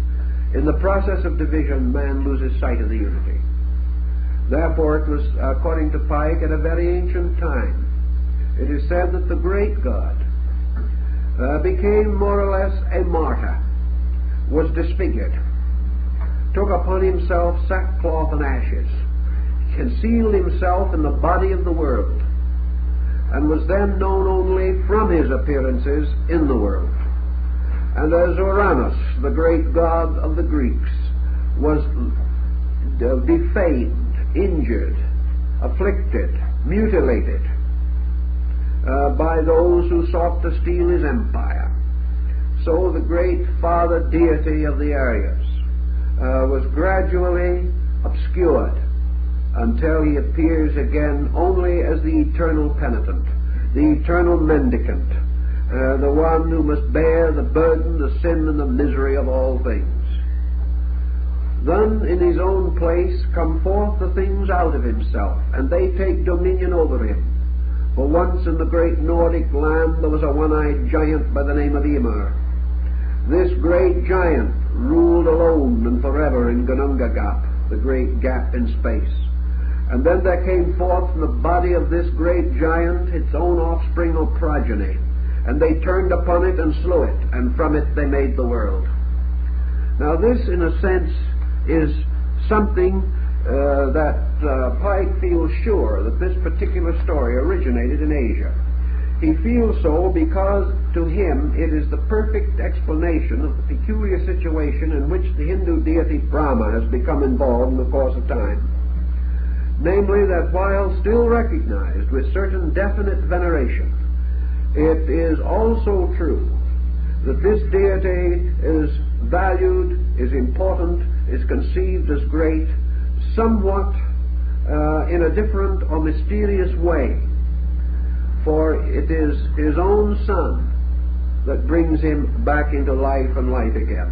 in the process of division, man loses sight of the unity. Therefore, it was, according to Pike, at a very ancient time, it is said that the great God became more or less a martyr, was disfigured, took upon himself sackcloth and ashes, concealed himself in the body of the world, and was then known only from his appearances in the world. And as Aryas, the great god of the Greeks, was defamed, injured, afflicted, mutilated by those who sought to steal his empire, so the great father deity of the Aryas was gradually obscured until he appears again only as the eternal penitent, the eternal mendicant, the one who must bear the burden, the sin, and the misery of all things. Then in his own place come forth the things out of himself, and they take dominion over him. For once in the great Nordic land there was a one-eyed giant by the name of Ymir. This great giant ruled alone and forever in Gunungagap, the great gap in space. And then there came forth from the body of this great giant its own offspring or progeny, and they turned upon it and slew it, and from it they made the world. Now this, in a sense, is something that Pike feels sure that this particular story originated in Asia. He feels so because to him it is the perfect explanation of the peculiar situation in which the Hindu deity Brahma has become involved in the course of time. Namely, that while still recognized with certain definite veneration, it is also true that this deity is valued, is important, is conceived as great, somewhat in a different or mysterious way. For it is his own Son that brings him back into life and light again.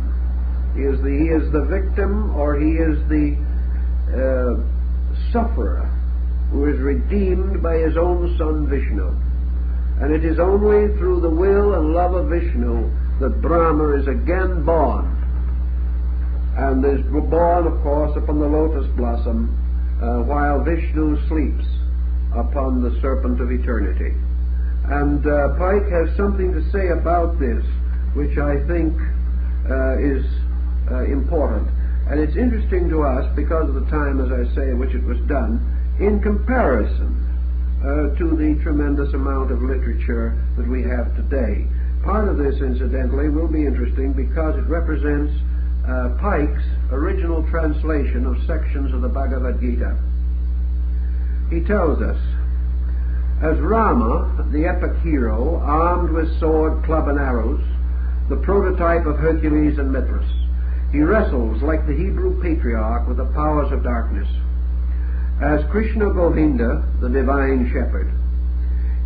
He is the victim, or he is the sufferer who is redeemed by his own Son Vishnu. And it is only through the will and love of Vishnu that Brahma is again born, and is born, of course, upon the lotus blossom, while Vishnu sleeps upon the serpent of eternity. And Pike has something to say about this, which I think is important. And it's interesting to us because of the time, as I say, in which it was done, in comparison to the tremendous amount of literature that we have today. Part of this, incidentally, will be interesting because it represents Pike's original translation of sections of the Bhagavad Gita. He tells us, as Rama, the epic hero, armed with sword, club, and arrows, the prototype of Hercules and Mithras, he wrestles like the Hebrew patriarch with the powers of darkness. As Krishna Govinda, the divine shepherd,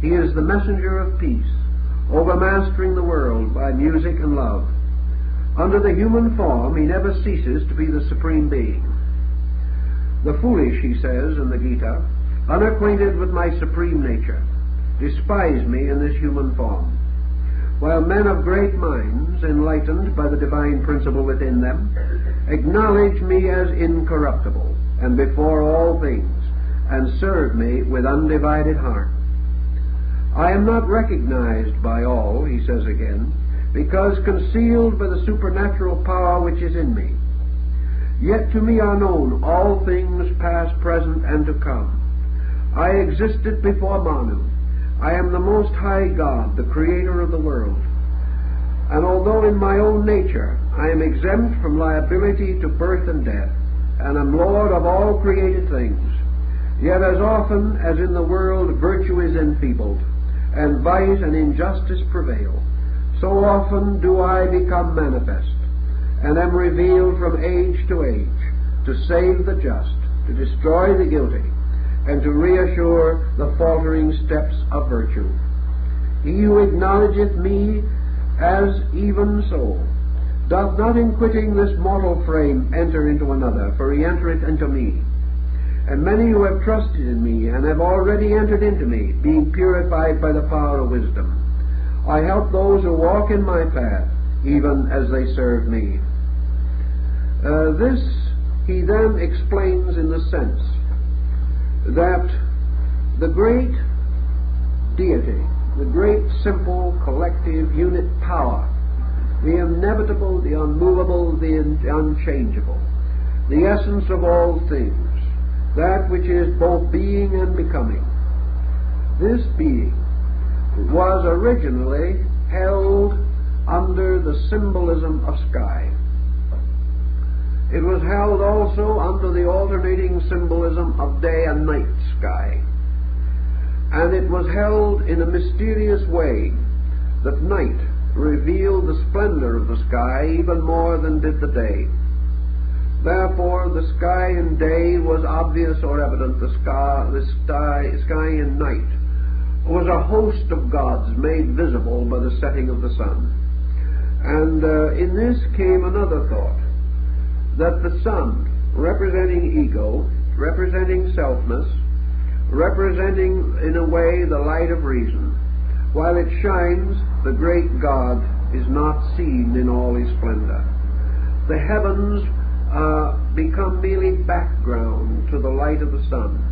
he is the messenger of peace, overmastering the world by music and love. Under the human form, he never ceases to be the supreme being. The foolish, he says in the Gita, unacquainted with my supreme nature, despise me in this human form, while men of great minds, enlightened by the divine principle within them, acknowledge me as incorruptible and before all things, and serve me with undivided heart. I am not recognized by all, he says again, because concealed by the supernatural power which is in me. Yet to me are known all things past, present, and to come. I existed before Manu. I am the Most High God, the Creator of the world. And although in my own nature I am exempt from liability to birth and death, and am Lord of all created things, Yet as often as in the world virtue is enfeebled, and vice and injustice prevail, so often do I become manifest, and am revealed from age to age, to save the just, to destroy the guilty, and to reassure the faltering steps of virtue. He who acknowledgeth me as even so, doth not in quitting this mortal frame enter into another, for he entereth into me. And many who have trusted in me, and have already entered into me, being purified by the power of wisdom, I help those who walk in my path, even as they serve me. This he then explains in the sense that the great deity, the great simple collective unit power, the inevitable, the unmovable, the unchangeable, the essence of all things, that which is both being and becoming, this being was originally held under the symbolism of sky. It was held also under the alternating symbolism of day and night sky. And it was held in a mysterious way that night revealed the splendor of the sky even more than did the day. Therefore, the sky in day was obvious or evident. The sky in night was a host of gods made visible by the setting of the sun. And in this came another thought, that the sun, representing ego, representing selfness, representing in a way the light of reason, while it shines, the great God is not seen in all his splendor. The heavens become merely background to the light of the sun.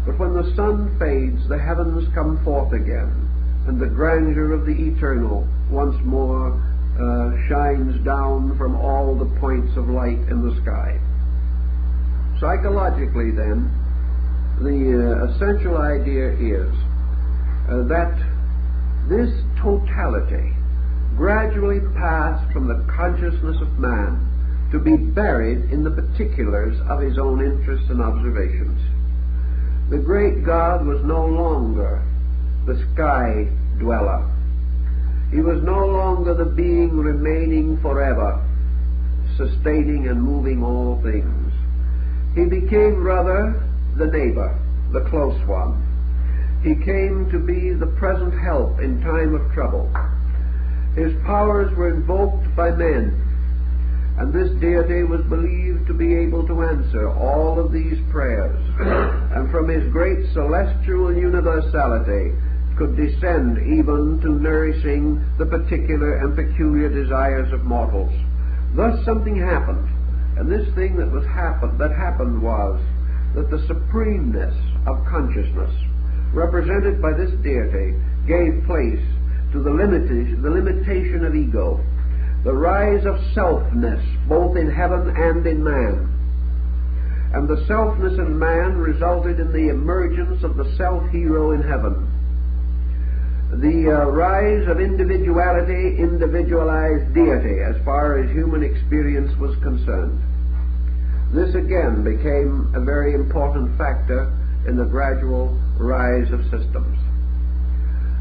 But when the sun fades, the heavens come forth again, and the grandeur of the eternal once more shines down from all the points of light in the sky. Psychologically, then, the essential idea is that this totality gradually passed from the consciousness of man to be buried in the particulars of his own interests and observations. The great God was no longer the sky dweller. He was no longer the being remaining forever, sustaining and moving all things. He became rather the neighbor, the close one. He came to be the present help in time of trouble. His powers were invoked by men, and this deity was believed to be able to answer all of these prayers, and from his great celestial universality could descend even to nourishing the particular and peculiar desires of mortals. Thus something happened, and this thing that happened was that the supremeness of consciousness, represented by this deity, gave place to the limitation of ego, the rise of selfness both in heaven and in man. And the selfness in man resulted in the emergence of the self-hero in heaven. The rise of individuality, individualized deity as far as human experience was concerned. This again became a very important factor in the gradual rise of systems.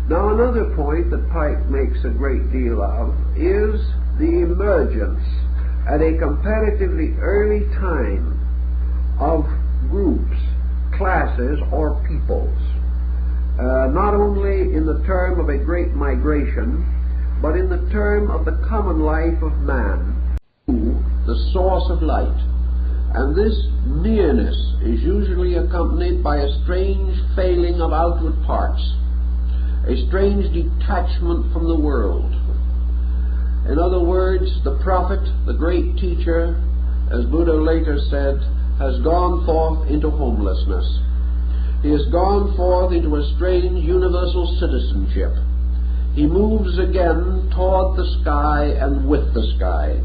Now, another point that Pike makes a great deal of is the emergence at a comparatively early time of groups, classes, or peoples, not only in the term of a great migration, but in the term of the common life of man to the source of light. And this nearness is usually accompanied by a strange failing of outward parts, a strange detachment from the world. In other words, the prophet, the great teacher, as Buddha later said, has gone forth into homelessness. He has gone forth into a strange universal citizenship. He moves again toward the sky and with the sky.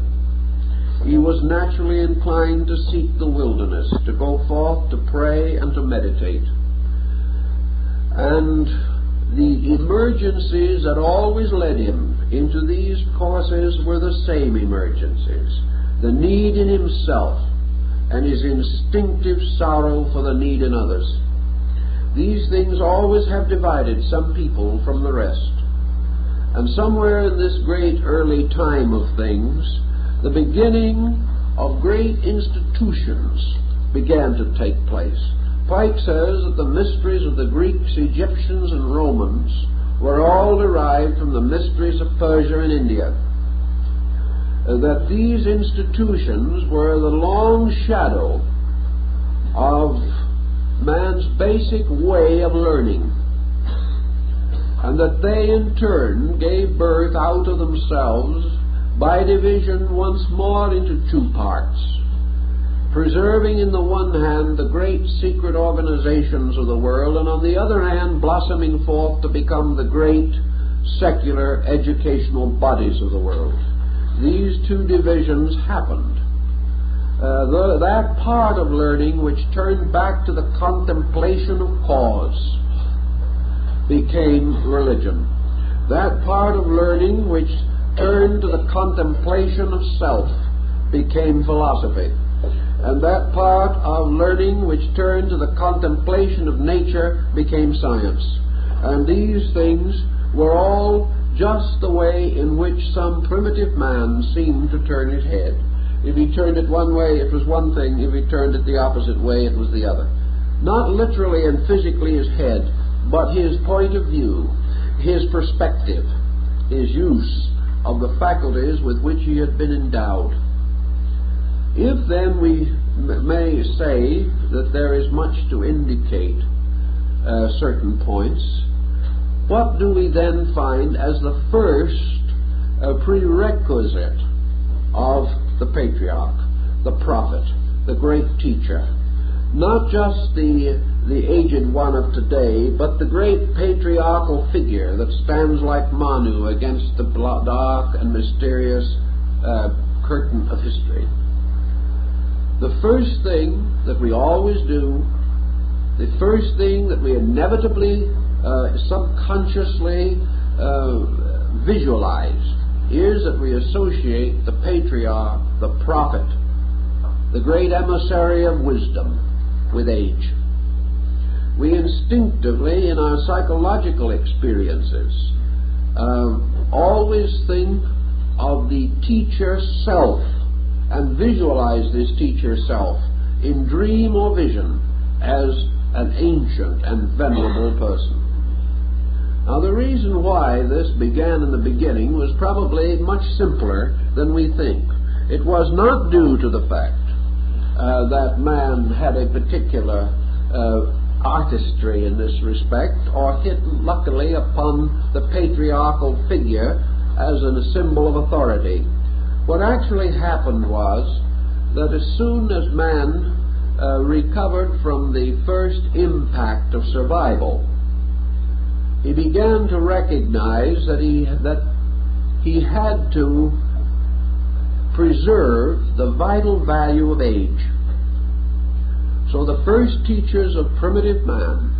He was naturally inclined to seek the wilderness, to go forth to pray and to meditate. And the emergencies that always led him into these courses were the same emergencies: the need in himself and his instinctive sorrow for the need in others. These things always have divided some people from the rest. And somewhere in this great early time of things, the beginning of great institutions began to take place. Pike says that the mysteries of the Greeks, Egyptians, and Romans were all derived from the mysteries of Persia and India. That these institutions were the long shadow of man's basic way of learning, and that they in turn gave birth out of themselves by division once more into two parts, preserving in the one hand the great secret organizations of the world, and on the other hand blossoming forth to become the great secular educational bodies of the world. These two divisions happened. That part of learning which turned back to the contemplation of cause became religion. That part of learning which turned to the contemplation of self became philosophy. And that part of learning which turned to the contemplation of nature became science. And these things were all just the way in which some primitive man seemed to turn his head. If he turned it one way, it was one thing. If he turned it the opposite way, it was the other. Not literally and physically his head, but his point of view, his perspective, his use of the faculties with which he had been endowed. If then we may say that there is much to indicate certain points, what do we then find as the first prerequisite of the patriarch, the prophet, the great teacher? Not just the aged one of today, but the great patriarchal figure that stands like Manu against the dark and mysterious curtain of history. The first thing that we always do, the first thing that we inevitably, subconsciously visualize, is that we associate the patriarch, the prophet, the great emissary of wisdom, with age. We instinctively, in our psychological experiences, always think of the teacher self and visualize this teacher self in dream or vision as an ancient and venerable person. Now, the reason why this began in the beginning was probably much simpler than we think. It was not due to the fact that man had a particular artistry in this respect, or hit luckily upon the patriarchal figure as a symbol of authority. What actually happened was that as soon as man recovered from the first impact of survival, he began to recognize that he had to preserve the vital value of age. So the first teachers of primitive man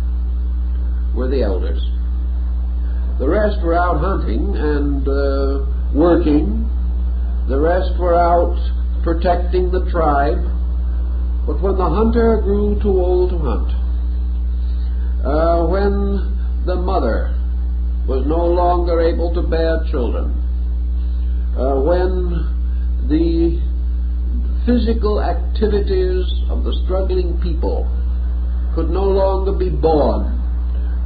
were the elders. The rest were out hunting and working. The rest were out protecting the tribe. But when the hunter grew too old to hunt, when the mother was no longer able to bear children, when the physical activities of the struggling people could no longer be borne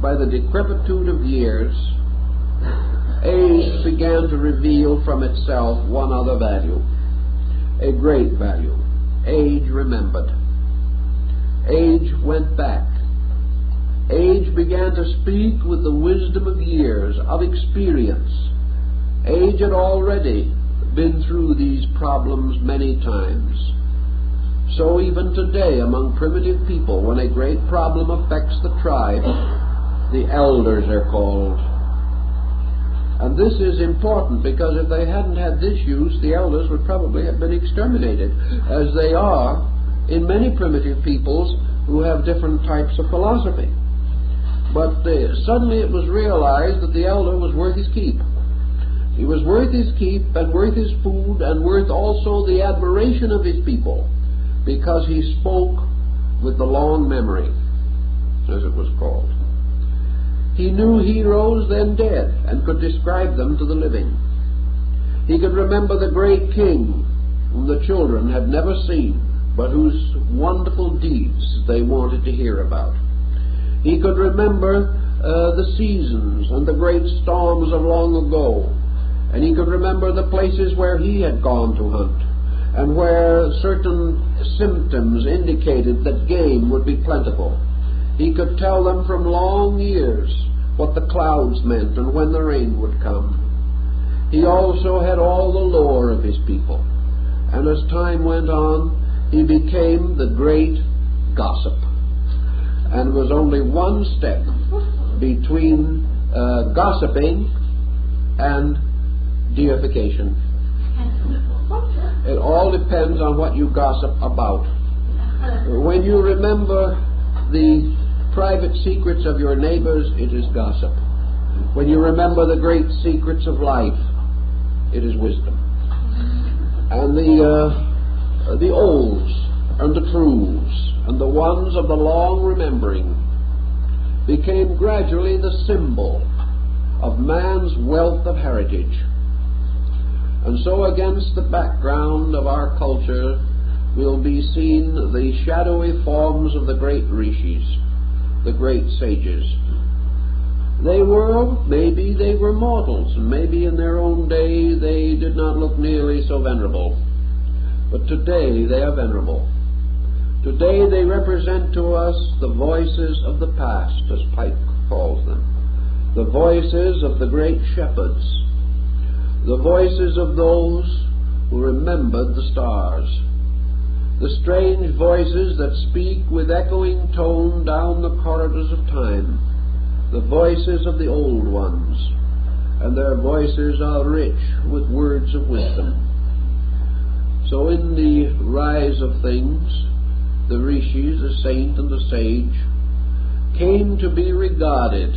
by the decrepitude of years, age began to reveal from itself one other value, a great value. Age remembered. Age went back. Age began to speak with the wisdom of years, of experience. Age had already been through these problems many times. So even today, among primitive people, when a great problem affects the tribe, the elders are called. And this is important because if they hadn't had this use, the elders would probably have been exterminated, as they are in many primitive peoples who have different types of philosophy. But suddenly it was realized that the elder was worth his keep. He was worth his keep and worth his food and worth also the admiration of his people, because he spoke with the long memory. as it was called. He knew heroes then dead and could describe them to the living. He could remember the great king whom the children had never seen, but whose wonderful deeds they wanted to hear about. He could remember the seasons and the great storms of long ago, and he could remember the places where he had gone to hunt, and where certain symptoms indicated that game would be plentiful. He could tell them from long years what the clouds meant and when the rain would come. He also had all the lore of his people, and as time went on, he became the great gossip, and was only one step between gossiping and deification. It all depends on what you gossip about. When you remember the private secrets of your neighbors, it is gossip. When you remember the great secrets of life, it is wisdom. And the olds and the truths and the ones of the long remembering became gradually the symbol of man's wealth of heritage. And so against the background of our culture will be seen the shadowy forms of the great rishis, the great sages. Maybe they were mortals, and maybe in their own day they did not look nearly so venerable. But today they are venerable. Today they represent to us the voices of the past, as Pike calls them, the voices of the great shepherds, the voices of those who remembered the stars, the strange voices that speak with echoing tone down the corridors of time, the voices of the old ones, and their voices are rich with words of wisdom. So in the rise of things, the rishis, the saint and the sage, came to be regarded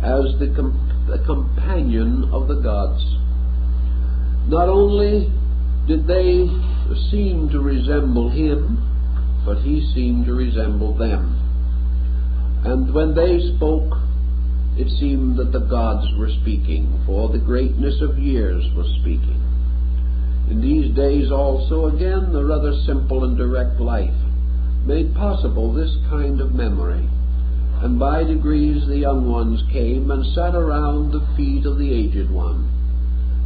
as the companion of the gods. Not only did they seem to resemble him, but he seemed to resemble them. And when they spoke, it seemed that the gods were speaking, for the greatness of years was speaking. In these days also, again, the rather simple and direct life made possible this kind of memory, and by degrees the young ones came and sat around the feet of the aged one,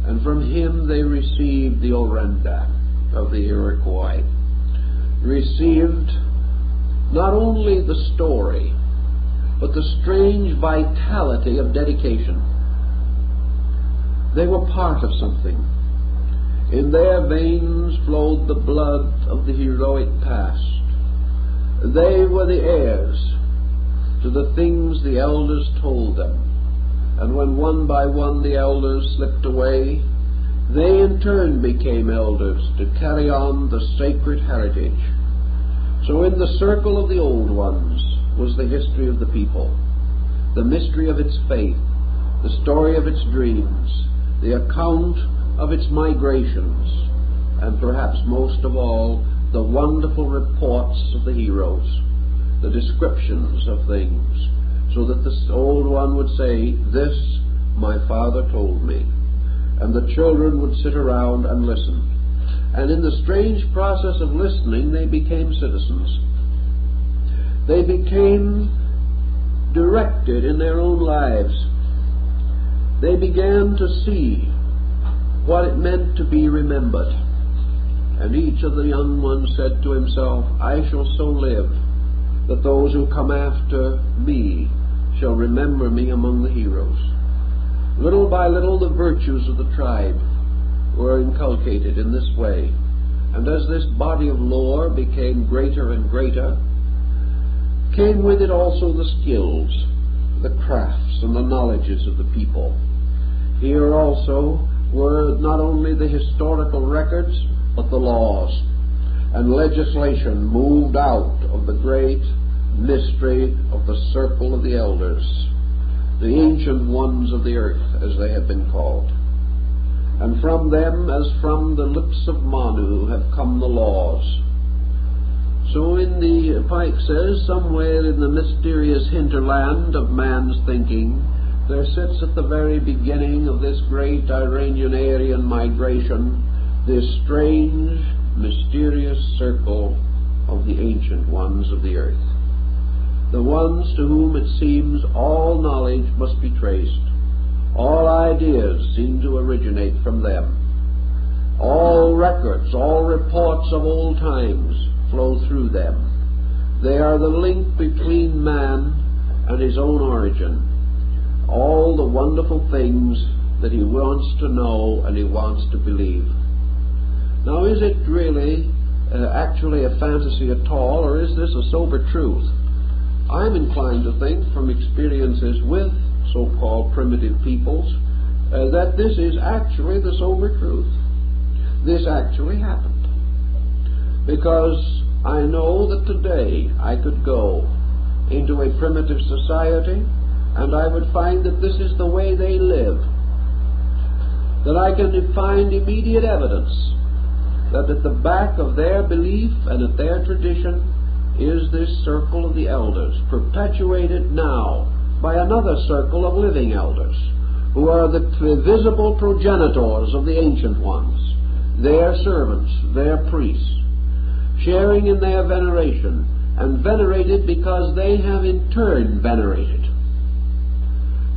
and from him they received the orenda of the Iroquois, received not only the story, but the strange vitality of dedication. They were part of something. In their veins flowed the blood of the heroic past. They were the heirs to the things the elders told them, and when one by one the elders slipped away, they in turn became elders to carry on the sacred heritage. So in the circle of the old ones was the history of the people, the mystery of its faith, the story of its dreams, the account of its migrations, and perhaps most of all, the wonderful reports of the heroes, the descriptions of things, so that the old one would say, "This my father told me," and the children would sit around and listen. And in the strange process of listening, they became citizens. They became directed in their own lives. They began to see what it meant to be remembered. And each of the young ones said to himself, "I shall so live that those who come after me shall remember me among the heroes." Little by little the virtues of the tribe were inculcated in this way, and as this body of lore became greater and greater, came with it also the skills, the crafts, and the knowledges of the people. Here also were not only the historical records, but the laws, and legislation moved out of the great mystery of the circle of the elders, the ancient ones of the earth, as they have been called. And from them, as from the lips of Manu, have come the laws. So Pike says, somewhere in the mysterious hinterland of man's thinking, there sits at the very beginning of this great Iranian migration this strange, mysterious circle of the ancient ones of the earth, the ones to whom it seems all knowledge must be traced, all ideas seem to originate from them, all records, all reports of old times flow through them. They are the link between man and his own origin, all the wonderful things that he wants to know and he wants to believe. Now, is it really actually a fantasy at all, or is this a sober truth? I'm inclined to think, from experiences with so-called primitive peoples, that this is actually the sober truth. This actually happened. Because I know that today I could go into a primitive society and I would find that this is the way they live. That I can find immediate evidence that at the back of their belief and at their tradition is this circle of the elders, perpetuated now by another circle of living elders, who are the visible progenitors of the ancient ones, their servants, their priests, sharing in their veneration, and venerated because they have in turn venerated.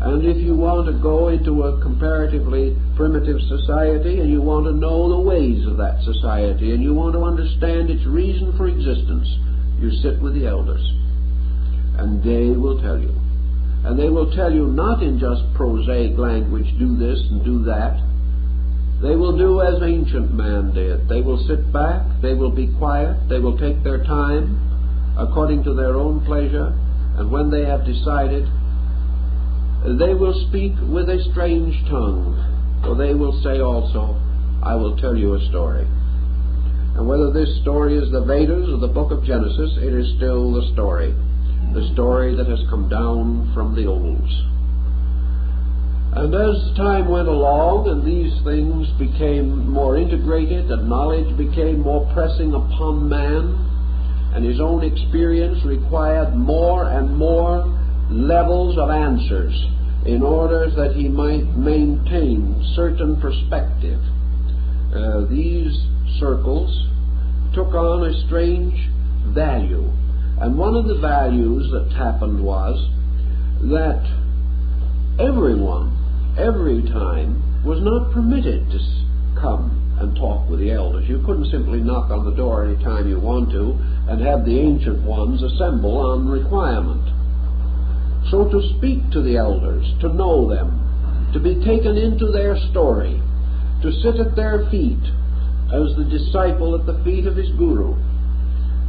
And if you want to go into a comparatively primitive society and you want to know the ways of that society and you want to understand its reason for existence, you sit with the elders and they will tell you. And they will tell you not in just prosaic language, do this and do that. They will do as ancient man did. They will sit back, they will be quiet, they will take their time according to their own pleasure, and when they have decided, they will speak with a strange tongue, for they will say also, I will tell you a story. And whether this story is the Vedas or the book of Genesis, it is still the story that has come down from the olds. And as time went along and these things became more integrated and knowledge became more pressing upon man, and his own experience required more and more levels of answers in order that he might maintain certain perspective, these circles took on a strange value. And one of the values that happened was that everyone, every time, was not permitted to come and talk with the elders. You couldn't simply knock on the door any time you want to and have the ancient ones assemble on requirement. So to speak to the elders, to know them, to be taken into their story, to sit at their feet as the disciple at the feet of his guru,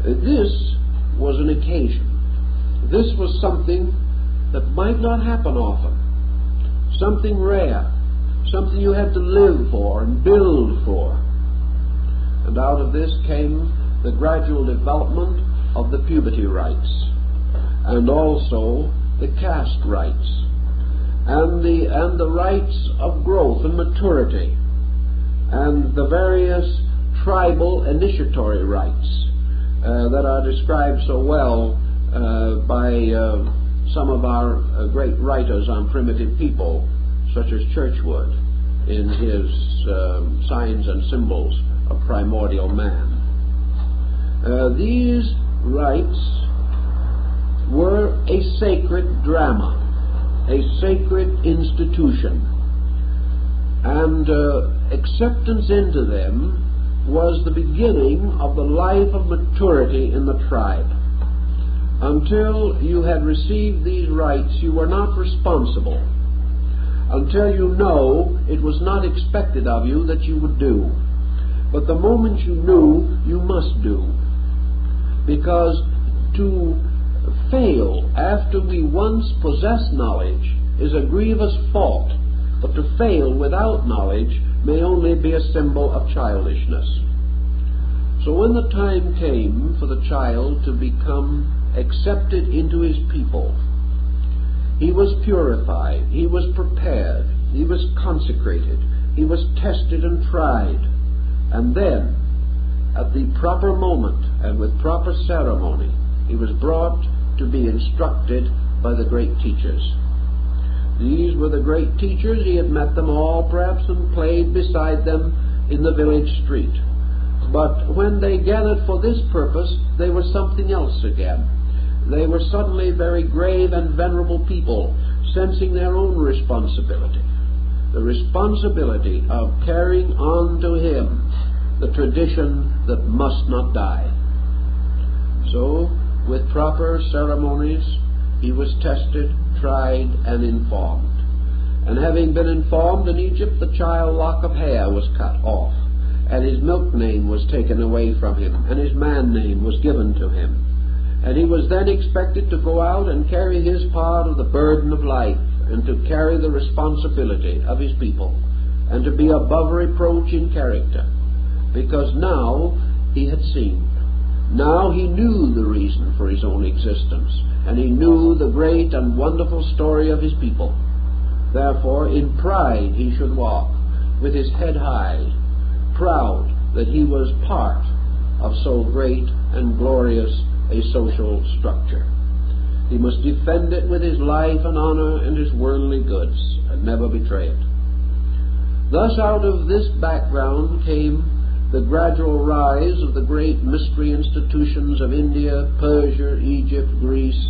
this was an occasion. This was something that might not happen often, something rare, something you had to live for and build for. And out of this came the gradual development of the puberty rites, and also the caste rites, and the rites of growth and maturity, and the various tribal initiatory rites that are described so well by some of our great writers on primitive people, such as Churchward in his Signs and Symbols of Primordial Man. These rites were a sacred drama, a sacred institution, and acceptance into them was the beginning of the life of maturity in the tribe. Until you had received these rites, you were not responsible. Until you know, it was not expected of you that you would do. But the moment you knew, you must do. Because to fail after we once possess knowledge is a grievous fault, but to fail without knowledge may only be a symbol of childishness. So when the time came for the child to become accepted into his people, he was purified, he was prepared, he was consecrated, he was tested and tried, and then at the proper moment and with proper ceremony, he was brought to be instructed by the great teachers. These were the great teachers. He had met them all, perhaps, and played beside them in the village street. But when they gathered for this purpose, they were something else again. They were suddenly very grave and venerable people, sensing their own responsibility, the responsibility of carrying on to him the tradition that must not die. So, with proper ceremonies, he was tested, tried, and informed. And having been informed, in Egypt the child lock of hair was cut off, and his milk name was taken away from him, and his man name was given to him. And he was then expected to go out and carry his part of the burden of life, and to carry the responsibility of his people, and to be above reproach in character, because now he had seen. Now he knew the reason for his own existence, and he knew the great and wonderful story of his people. Therefore, in pride he should walk, with his head high, proud that he was part of so great and glorious a social structure. He must defend it with his life and honor and his worldly goods, and never betray it. Thus, out of this background came the gradual rise of the great mystery institutions of India, Persia, Egypt, Greece,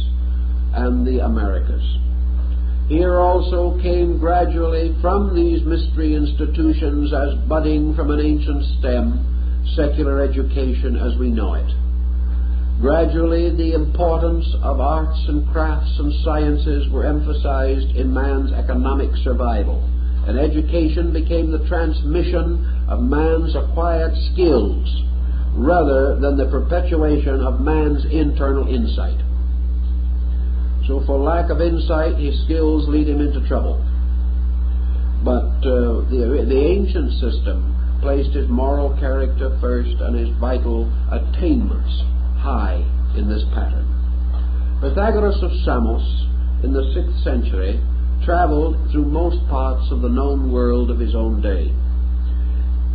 and the Americas. Here also came gradually from these mystery institutions, as budding from an ancient stem, secular education as we know it. Gradually the importance of arts and crafts and sciences were emphasized in man's economic survival, and education became the transmission of man's acquired skills rather than the perpetuation of man's internal insight. So for lack of insight, his skills lead him into trouble. But the ancient system placed his moral character first and his vital attainments high in this pattern. Pythagoras of Samos in the 6th century traveled through most parts of the known world of his own day.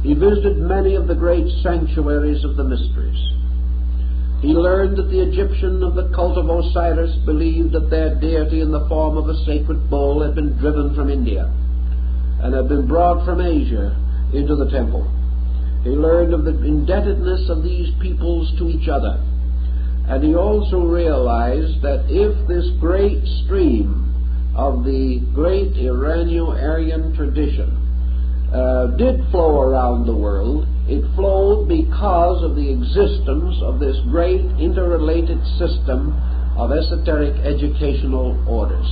He visited many of the great sanctuaries of the mysteries. He learned that the Egyptian of the cult of Osiris believed that their deity in the form of a sacred bull had been driven from India and had been brought from Asia into the temple. He learned of the indebtedness of these peoples to each other, and he also realized that if this great stream of the great Iranian-Aryan tradition did flow around the world, it flowed because of the existence of this great interrelated system of esoteric educational orders.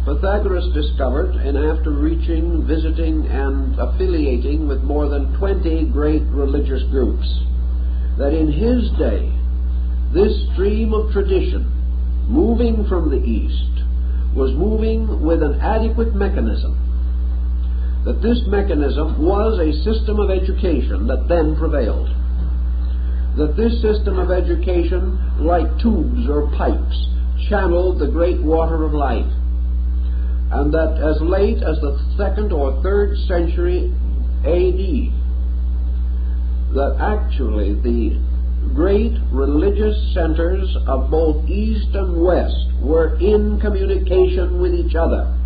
Pythagoras discovered, and after reaching, visiting, and affiliating with more than 20 great religious groups, that in his day, this stream of tradition, moving from the East, was moving with an adequate mechanism, that this mechanism was a system of education that then prevailed, that this system of education, like tubes or pipes, channeled the great water of life, and that as late as the 2nd or 3rd century A.D., that actually the great religious centers of both East and West were in communication with each other,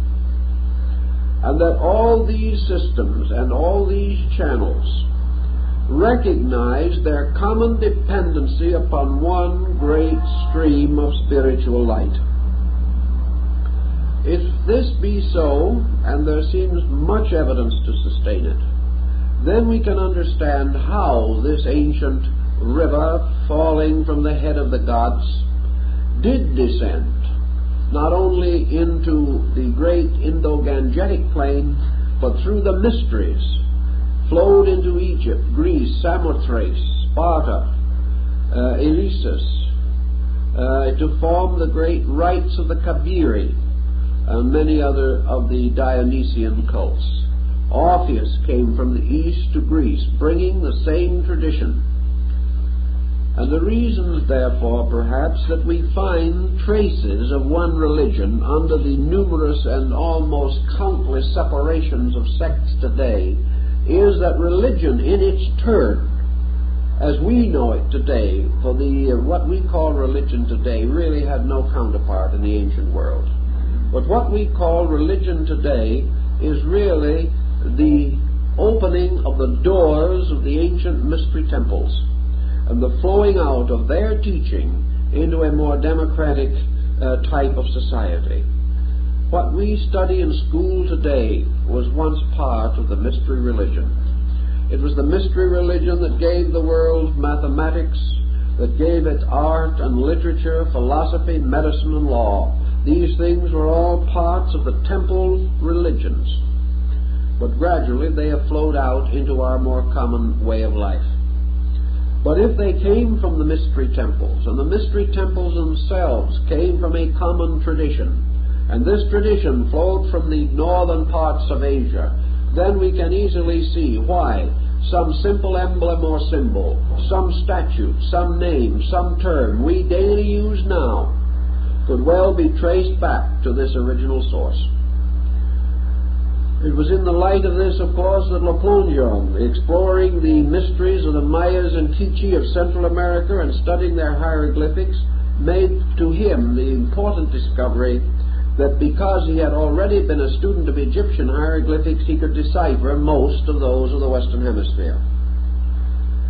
and that all these systems and all these channels recognized their common dependency upon one great stream of spiritual light. If this be so, and there seems much evidence to sustain it, then we can understand how this ancient river, falling from the head of the gods, did descend not only into the great Indo-Gangetic plain, but through the mysteries, flowed into Egypt, Greece, Samothrace, Sparta, Eleusis, to form the great rites of the Kabiri, and many other of the Dionysian cults. Orpheus came from the east to Greece, bringing the same tradition. And the reasons, therefore, perhaps, that we find traces of one religion under the numerous and almost countless separations of sects today is that religion, in its turn, as we know it today, for what we call religion today really had no counterpart in the ancient world. But what we call religion today is really the opening of the doors of the ancient mystery temples and the flowing out of their teaching into a more democratic type of society. What we study in school today was once part of the mystery religion. It was the mystery religion that gave the world mathematics, that gave it art and literature, philosophy, medicine, and law. These things were all parts of the temple religions. But gradually they have flowed out into our more common way of life. But if they came from the mystery temples, and the mystery temples themselves came from a common tradition, and this tradition flowed from the northern parts of Asia, then we can easily see why some simple emblem or symbol, some statute, some name, some term we daily use now could well be traced back to this original source. It was in the light of this, of course, that Le Plongeon, exploring the mysteries of the Mayas and Quiche of Central America and studying their hieroglyphics, made to him the important discovery that because he had already been a student of Egyptian hieroglyphics, he could decipher most of those of the Western Hemisphere.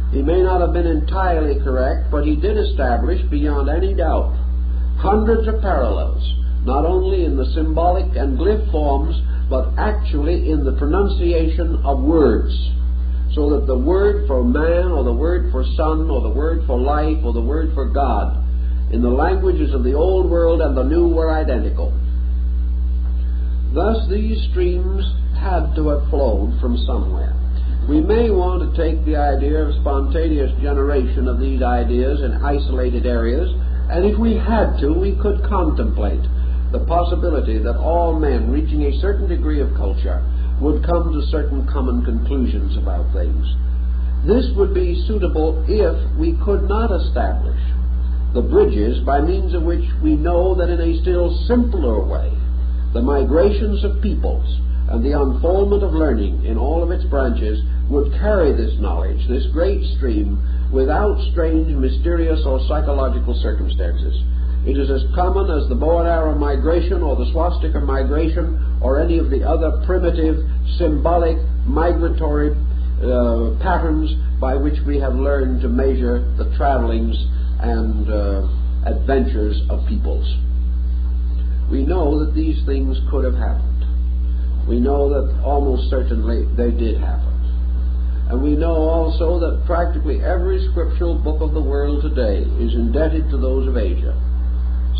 He may not have been entirely correct, but he did establish, beyond any doubt, hundreds of parallels, not only in the symbolic and glyph forms, but actually in the pronunciation of words, so that the word for man, or the word for sun, or the word for life, or the word for God, in the languages of the Old World and the New were identical. Thus these streams had to have flowed from somewhere. We may want to take the idea of spontaneous generation of these ideas in isolated areas, and if we had to, we could contemplate the possibility that all men reaching a certain degree of culture would come to certain common conclusions about things. This would be suitable if we could not establish the bridges by means of which we know that in a still simpler way the migrations of peoples and the unfoldment of learning in all of its branches would carry this knowledge, this great stream, without strange, mysterious, or psychological circumstances. It is as common as the bow and arrow migration or the swastika migration or any of the other primitive, symbolic, migratory patterns by which we have learned to measure the travelings and adventures of peoples. We know that these things could have happened. We know that almost certainly they did happen. And we know also that practically every scriptural book of the world today is indebted to those of Asia,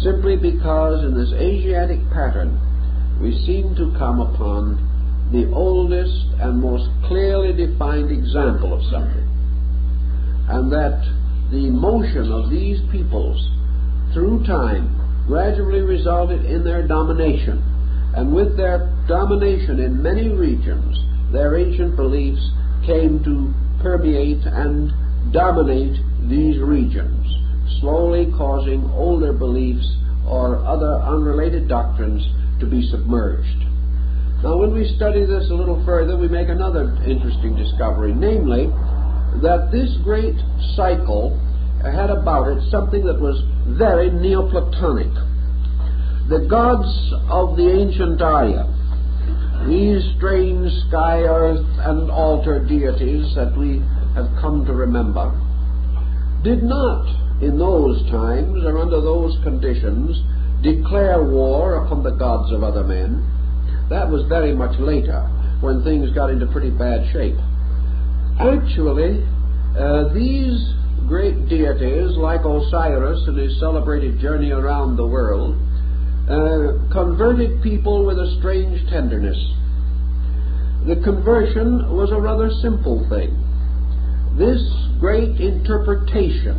simply because in this Asiatic pattern we seem to come upon the oldest and most clearly defined example of something, and that the motion of these peoples through time gradually resulted in their domination, and with their domination in many regions, their ancient beliefs came to permeate and dominate these regions, slowly causing older beliefs or other unrelated doctrines to be submerged. Now, when we study this a little further, we make another interesting discovery, namely that this great cycle had about it something that was very Neoplatonic. The gods of the ancient Aryas, these strange sky, earth, and altar deities that we have come to remember, did not, in those times or under those conditions, declare war upon the gods of other men. That was very much later, when things got into pretty bad shape. Actually, these great deities, like Osiris in his celebrated journey around the world, converted people with a strange tenderness. The conversion was a rather simple thing. This great interpretation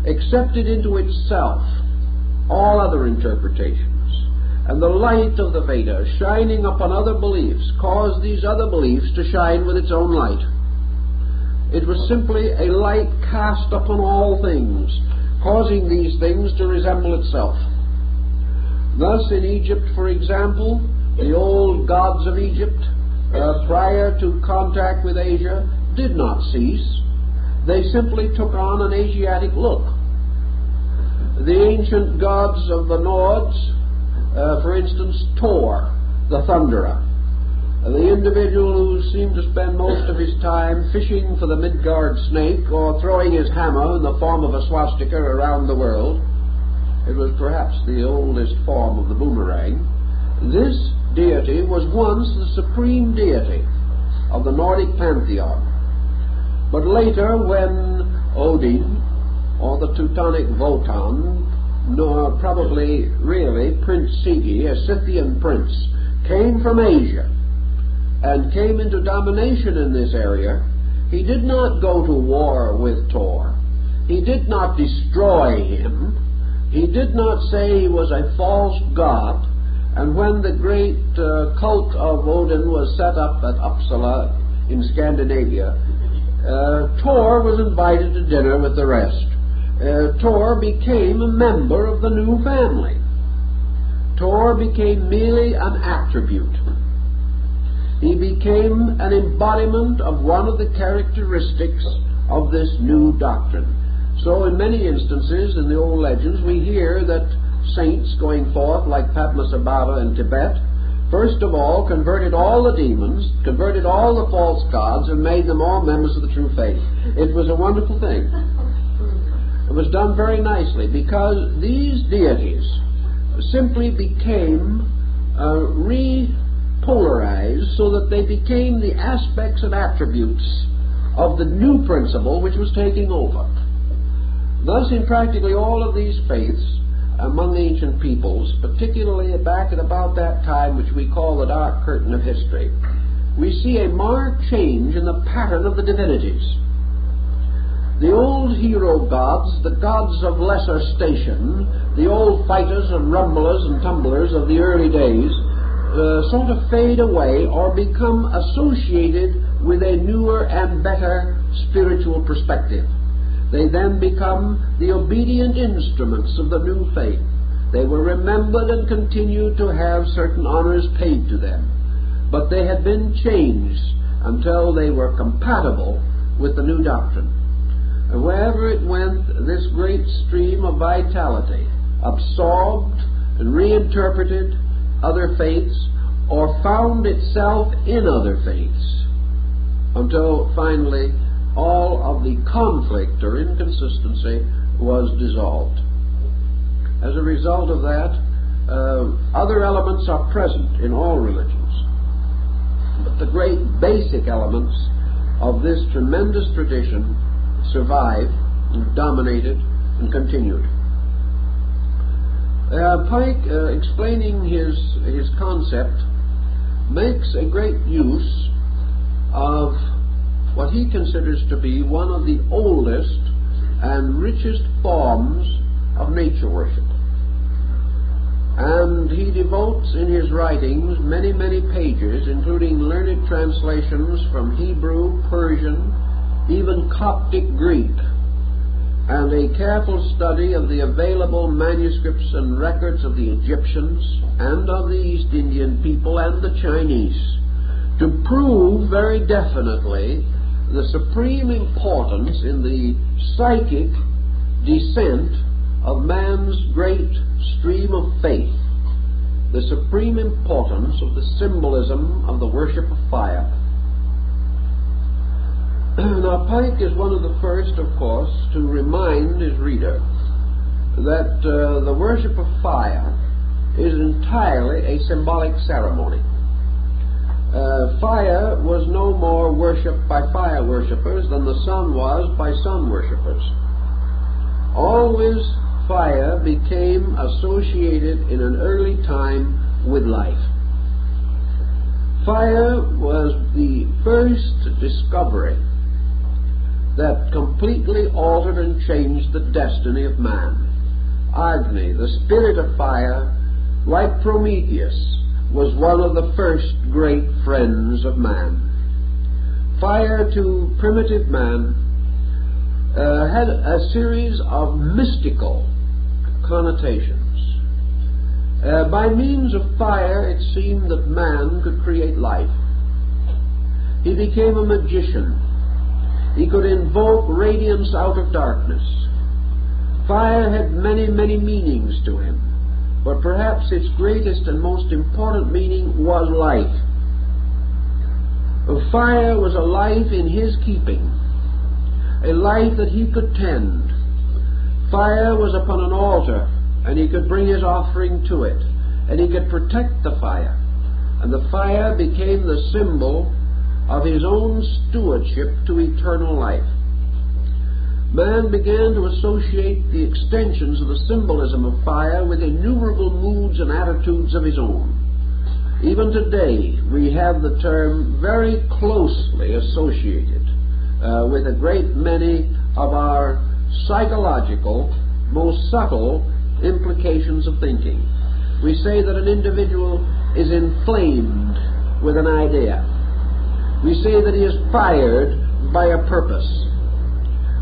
accepted into itself all other interpretations, and the light of the Vedas shining upon other beliefs caused these other beliefs to shine with its own light. It was simply a light cast upon all things, causing these things to resemble itself. Thus in Egypt, for example, the old gods of Egypt, prior to contact with Asia, did not cease. they simply took on an Asiatic look. The ancient gods of the Nords, for instance, Thor, the thunderer, the individual who seemed to spend most of his time fishing for the Midgard snake or throwing his hammer in the form of a swastika around the world. It was perhaps the oldest form of the boomerang. This deity was once the supreme deity of the Nordic pantheon. But later, when Odin, or the Teutonic Wotan, nor probably really Prince Sigi, a Scythian prince, came from Asia and came into domination in this area, he did not go to war with Thor. He did not destroy him. He did not say he was a false god. And when the great cult of Odin was set up at Uppsala in Scandinavia, Thor was invited to dinner with the rest. Thor became a member of the new family. Thor became merely an attribute. He became an embodiment of one of the characteristics of this new doctrine. So in many instances in the old legends we hear that saints going forth like Padmasambhava in Tibet first of all converted all the demons, converted all the false gods, and made them all members of the true faith. It was a wonderful thing. It was done very nicely because these deities simply became repolarized so that they became the aspects and attributes of the new principle which was taking over. Thus, in practically all of these faiths among the ancient peoples, particularly back at about that time which we call the Dark Curtain of history, we see a marked change in the pattern of the divinities. The old hero gods, the gods of lesser station, the old fighters and rumblers and tumblers of the early days, sort of fade away or become associated with a newer and better spiritual perspective. They then become the obedient instruments of the new faith. They were remembered and continued to have certain honors paid to them, but they had been changed until they were compatible with the new doctrine. And wherever it went, this great stream of vitality absorbed and reinterpreted other faiths or found itself in other faiths until finally all of the conflict or inconsistency was dissolved. As a result of that, other elements are present in all religions, but the great basic elements of this tremendous tradition survived and dominated and continued. Pike, explaining his concept, makes a great use of what he considers to be one of the oldest and richest forms of nature worship. And he devotes in his writings many, many pages, including learned translations from Hebrew, Persian, even Coptic Greek, and a careful study of the available manuscripts and records of the Egyptians and of the East Indian people and the Chinese, to prove very definitely the supreme importance in the psychic descent of man's great stream of faith, the supreme importance of the symbolism of the worship of fire. Now, Pike is one of the first, of course, to remind his reader that the worship of fire is entirely a symbolic ceremony. Fire was no more worshipped by fire worshippers than the sun was by sun worshippers. Always fire became associated in an early time with life. Fire was the first discovery that completely altered and changed the destiny of man. Agni, the spirit of fire, like Prometheus, was one of the first great friends of man. Fire to primitive man had a series of mystical connotations. By means of fire, it seemed that man could create life. He became a magician. He could invoke radiance out of darkness. Fire had many, many meanings to him, but perhaps its greatest and most important meaning was life. Fire was a life in his keeping, a life that he could tend. Fire was upon an altar, and he could bring his offering to it, and he could protect the fire, and the fire became the symbol of his own stewardship to eternal life. Man began to associate the extensions of the symbolism of fire with innumerable moods and attitudes of his own. Even today, we have the term very closely associated with a great many of our psychological, most subtle implications of thinking. We say that an individual is inflamed with an idea. We say that he is fired by a purpose.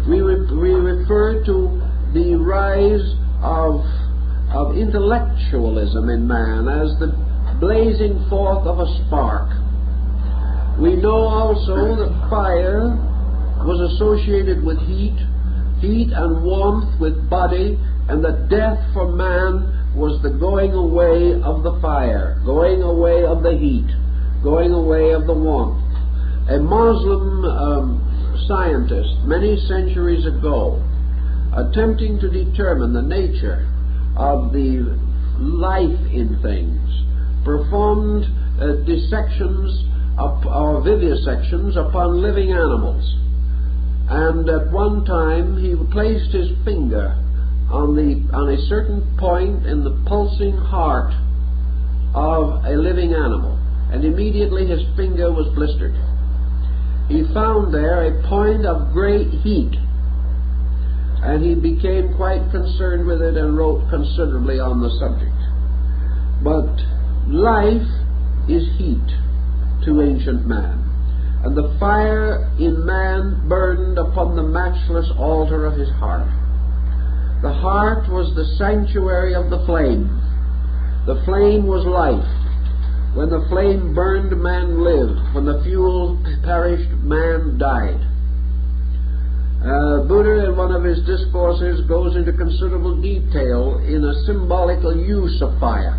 We refer to the rise of intellectualism in man as the blazing forth of a spark. We know also that fire was associated with heat and warmth with body, and that death for man was the going away of the fire, going away of the heat, going away of the warmth. A Muslim scientist many centuries ago, attempting to determine the nature of the life in things, performed dissections or vivisections upon living animals. And at one time he placed his finger on a certain point in the pulsing heart of a living animal, and immediately his finger was blistered. He found there a point of great heat, and he became quite concerned with it and wrote considerably on the subject. But life is heat to ancient man, and the fire in man burned upon the matchless altar of his heart. The heart was the sanctuary of the flame. The flame was life. When the flame burned, man lived. When the fuel perished, man died. Buddha, in one of his discourses, goes into considerable detail in a symbolical use of fire.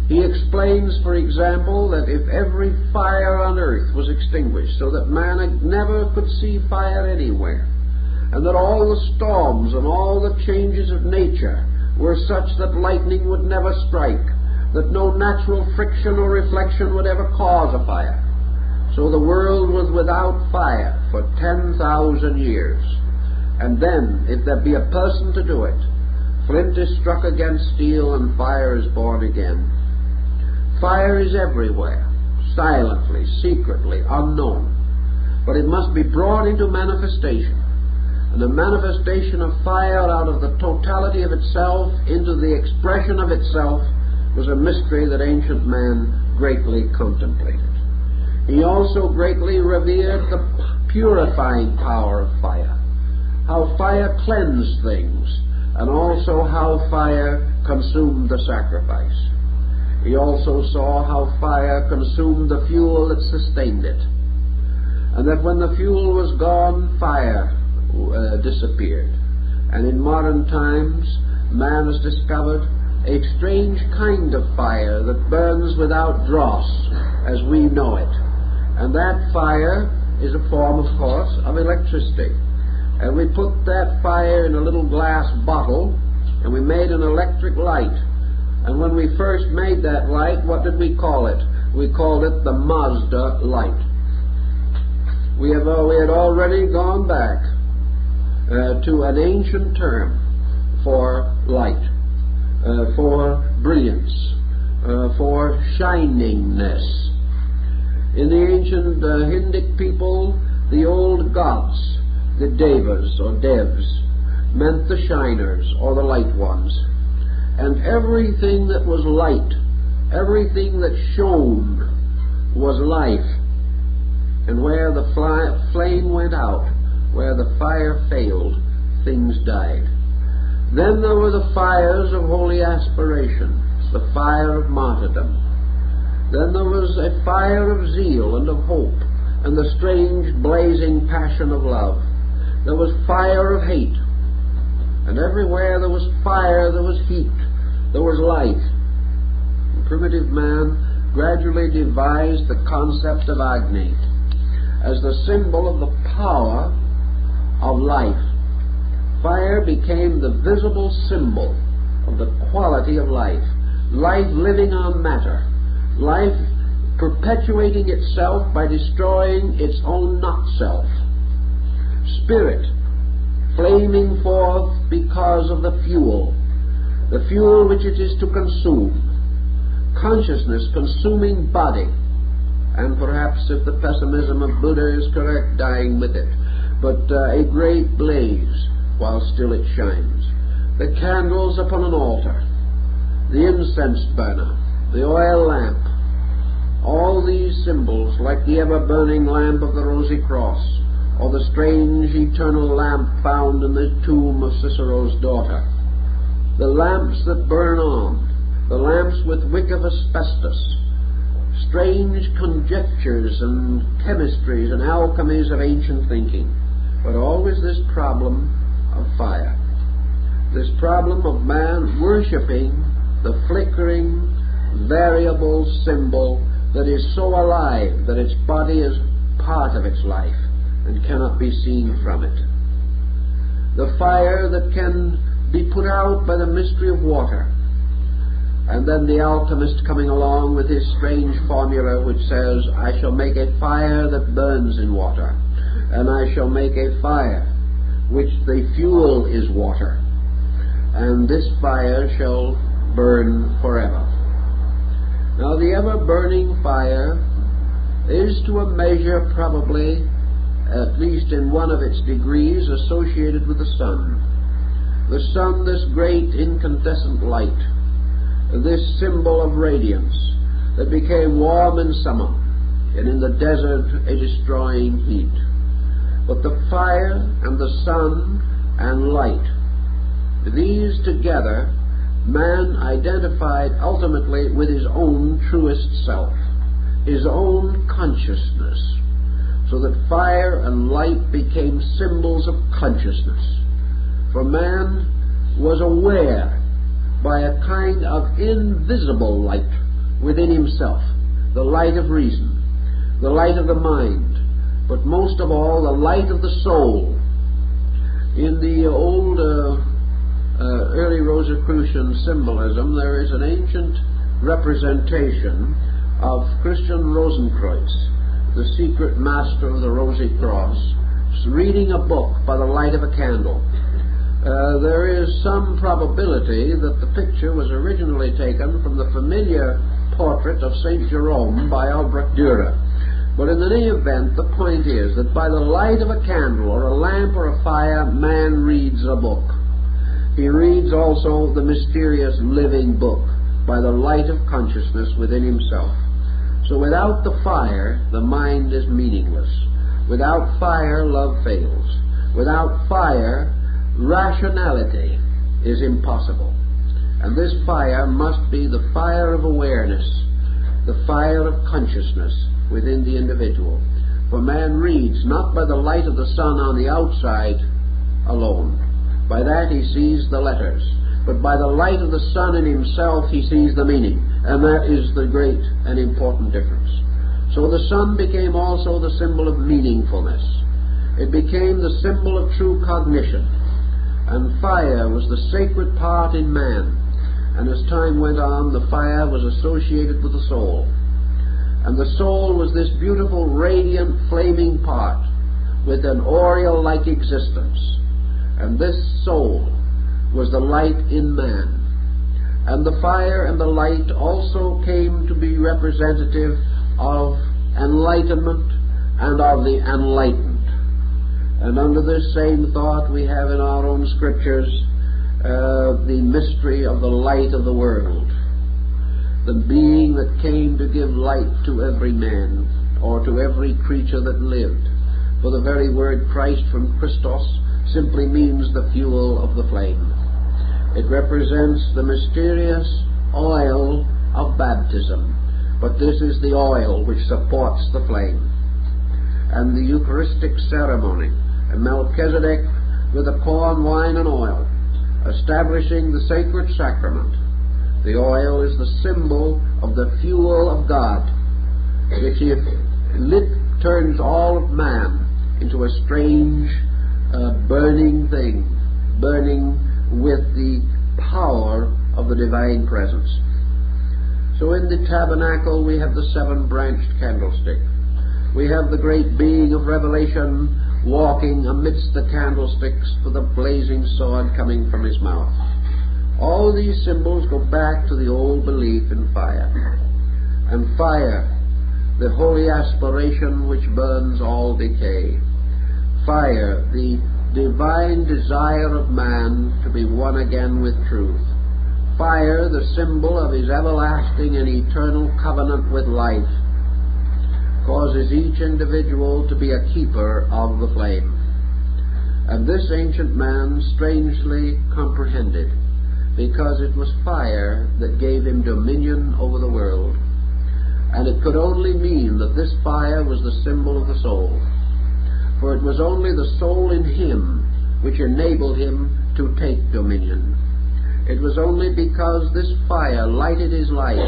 He explains, for example, that if every fire on earth was extinguished so that man never could see fire anywhere, and that all the storms and all the changes of nature were such that lightning would never strike, that no natural friction or reflection would ever cause a fire. So the world was without fire for 10,000 years. And then, if there be a person to do it, flint is struck against steel and fire is born again. Fire is everywhere, silently, secretly, unknown. But it must be brought into manifestation. And the manifestation of fire out of the totality of itself into the expression of itself was a mystery that ancient man greatly contemplated. He also greatly revered the purifying power of fire, how fire cleansed things, and also how fire consumed the sacrifice. He also saw how fire consumed the fuel that sustained it, and that when the fuel was gone, fire disappeared. And in modern times, man has discovered a strange kind of fire that burns without dross, as we know it. And that fire is a form, of course, of electricity. And we put that fire in a little glass bottle, and we made an electric light. And when we first made that light, what did we call it? We called it the Mazda light. We had already gone back to an ancient term for light, for brilliance, for shiningness. In the ancient Hindic people, the old gods, the devas or devs, meant the shiners or the light ones. And everything that was light, everything that shone, was life. And where the flame went out, where the fire failed, things died. Then there were the fires of holy aspiration, the fire of martyrdom. Then there was a fire of zeal and of hope, and the strange blazing passion of love. There was fire of hate, and everywhere there was fire, there was heat, there was life. Primitive man gradually devised the concept of Agni as the symbol of the power of life. Fire became the visible symbol of the quality of life. Life living on matter. Life perpetuating itself by destroying its own not-self. Spirit flaming forth because of the fuel which it is to consume. Consciousness consuming body, and perhaps, if the pessimism of Buddha is correct, dying with it, but a great blaze while still it shines. The candles upon an altar, the incense burner, the oil lamp, all these symbols, like the ever-burning lamp of the Rosy Cross, or the strange eternal lamp found in the tomb of Cicero's daughter. The lamps that burn on, the lamps with wick of asbestos, strange conjectures and chemistries and alchemies of ancient thinking, but always this problem of fire, this problem of man worshipping the flickering, variable symbol that is so alive that its body is part of its life and cannot be seen from it. The fire that can be put out by the mystery of water. And then the alchemist coming along with his strange formula which says, I shall make a fire that burns in water, and I shall make a fire which the fuel is water, and this fire shall burn forever. Now the ever-burning fire is to a measure probably, at least in one of its degrees, associated with the sun. The sun, this great incandescent light, this symbol of radiance that became warm in summer and in the desert a destroying heat. But the fire and the sun and light, these together, man identified ultimately with his own truest self, his own consciousness, so that fire and light became symbols of consciousness. For man was aware by a kind of invisible light within himself, the light of reason, the light of the mind, but most of all the light of the soul. In the old early Rosicrucian symbolism there is an ancient representation of Christian Rosenkreuz, the secret master of the Rosy Cross, reading a book by the light of a candle. There is some probability that the picture was originally taken from the familiar portrait of St. Jerome by Albrecht Dürer. But in any event, the point is that by the light of a candle or a lamp or a fire, man reads a book. He reads also the mysterious living book by the light of consciousness within himself. So without the fire, the mind is meaningless. Without fire, love fails. Without fire, rationality is impossible. And this fire must be the fire of awareness, the fire of consciousness within the individual. For man reads not by the light of the sun on the outside alone. By that he sees the letters. But by the light of the sun in himself he sees the meaning. And that is the great and important difference. So the sun became also the symbol of meaningfulness. It became the symbol of true cognition. And fire was the sacred part in man. And as time went on, the fire was associated with the soul. And the soul was this beautiful, radiant, flaming part with an aureole-like existence. And this soul was the light in man. And the fire and the light also came to be representative of enlightenment and of the enlightened. And under this same thought we have in our own scriptures the mystery of the light of the world, the being that came to give light to every man or to every creature that lived. For the very word Christ from Christos simply means the fuel of the flame. It represents the mysterious oil of baptism, but this is the oil which supports the flame. and the Eucharistic ceremony, and Melchizedek with the corn, wine, and oil, establishing the sacred sacrament. The oil is the symbol of the fuel of God, which if lit turns all of man into a strange burning thing, burning with the power of the divine presence. So in the tabernacle we have the seven-branched candlestick. We have the great being of Revelation walking amidst the candlesticks with a blazing sword coming from his mouth. All these symbols go back to the old belief in fire. And fire, the holy aspiration which burns all decay. Fire, the divine desire of man to be one again with truth. Fire, the symbol of his everlasting and eternal covenant with life, causes each individual to be a keeper of the flame. And this ancient man strangely comprehended, because it was fire that gave him dominion over the world. And it could only mean that this fire was the symbol of the soul, for it was only the soul in him which enabled him to take dominion. It was only because this fire lighted his life,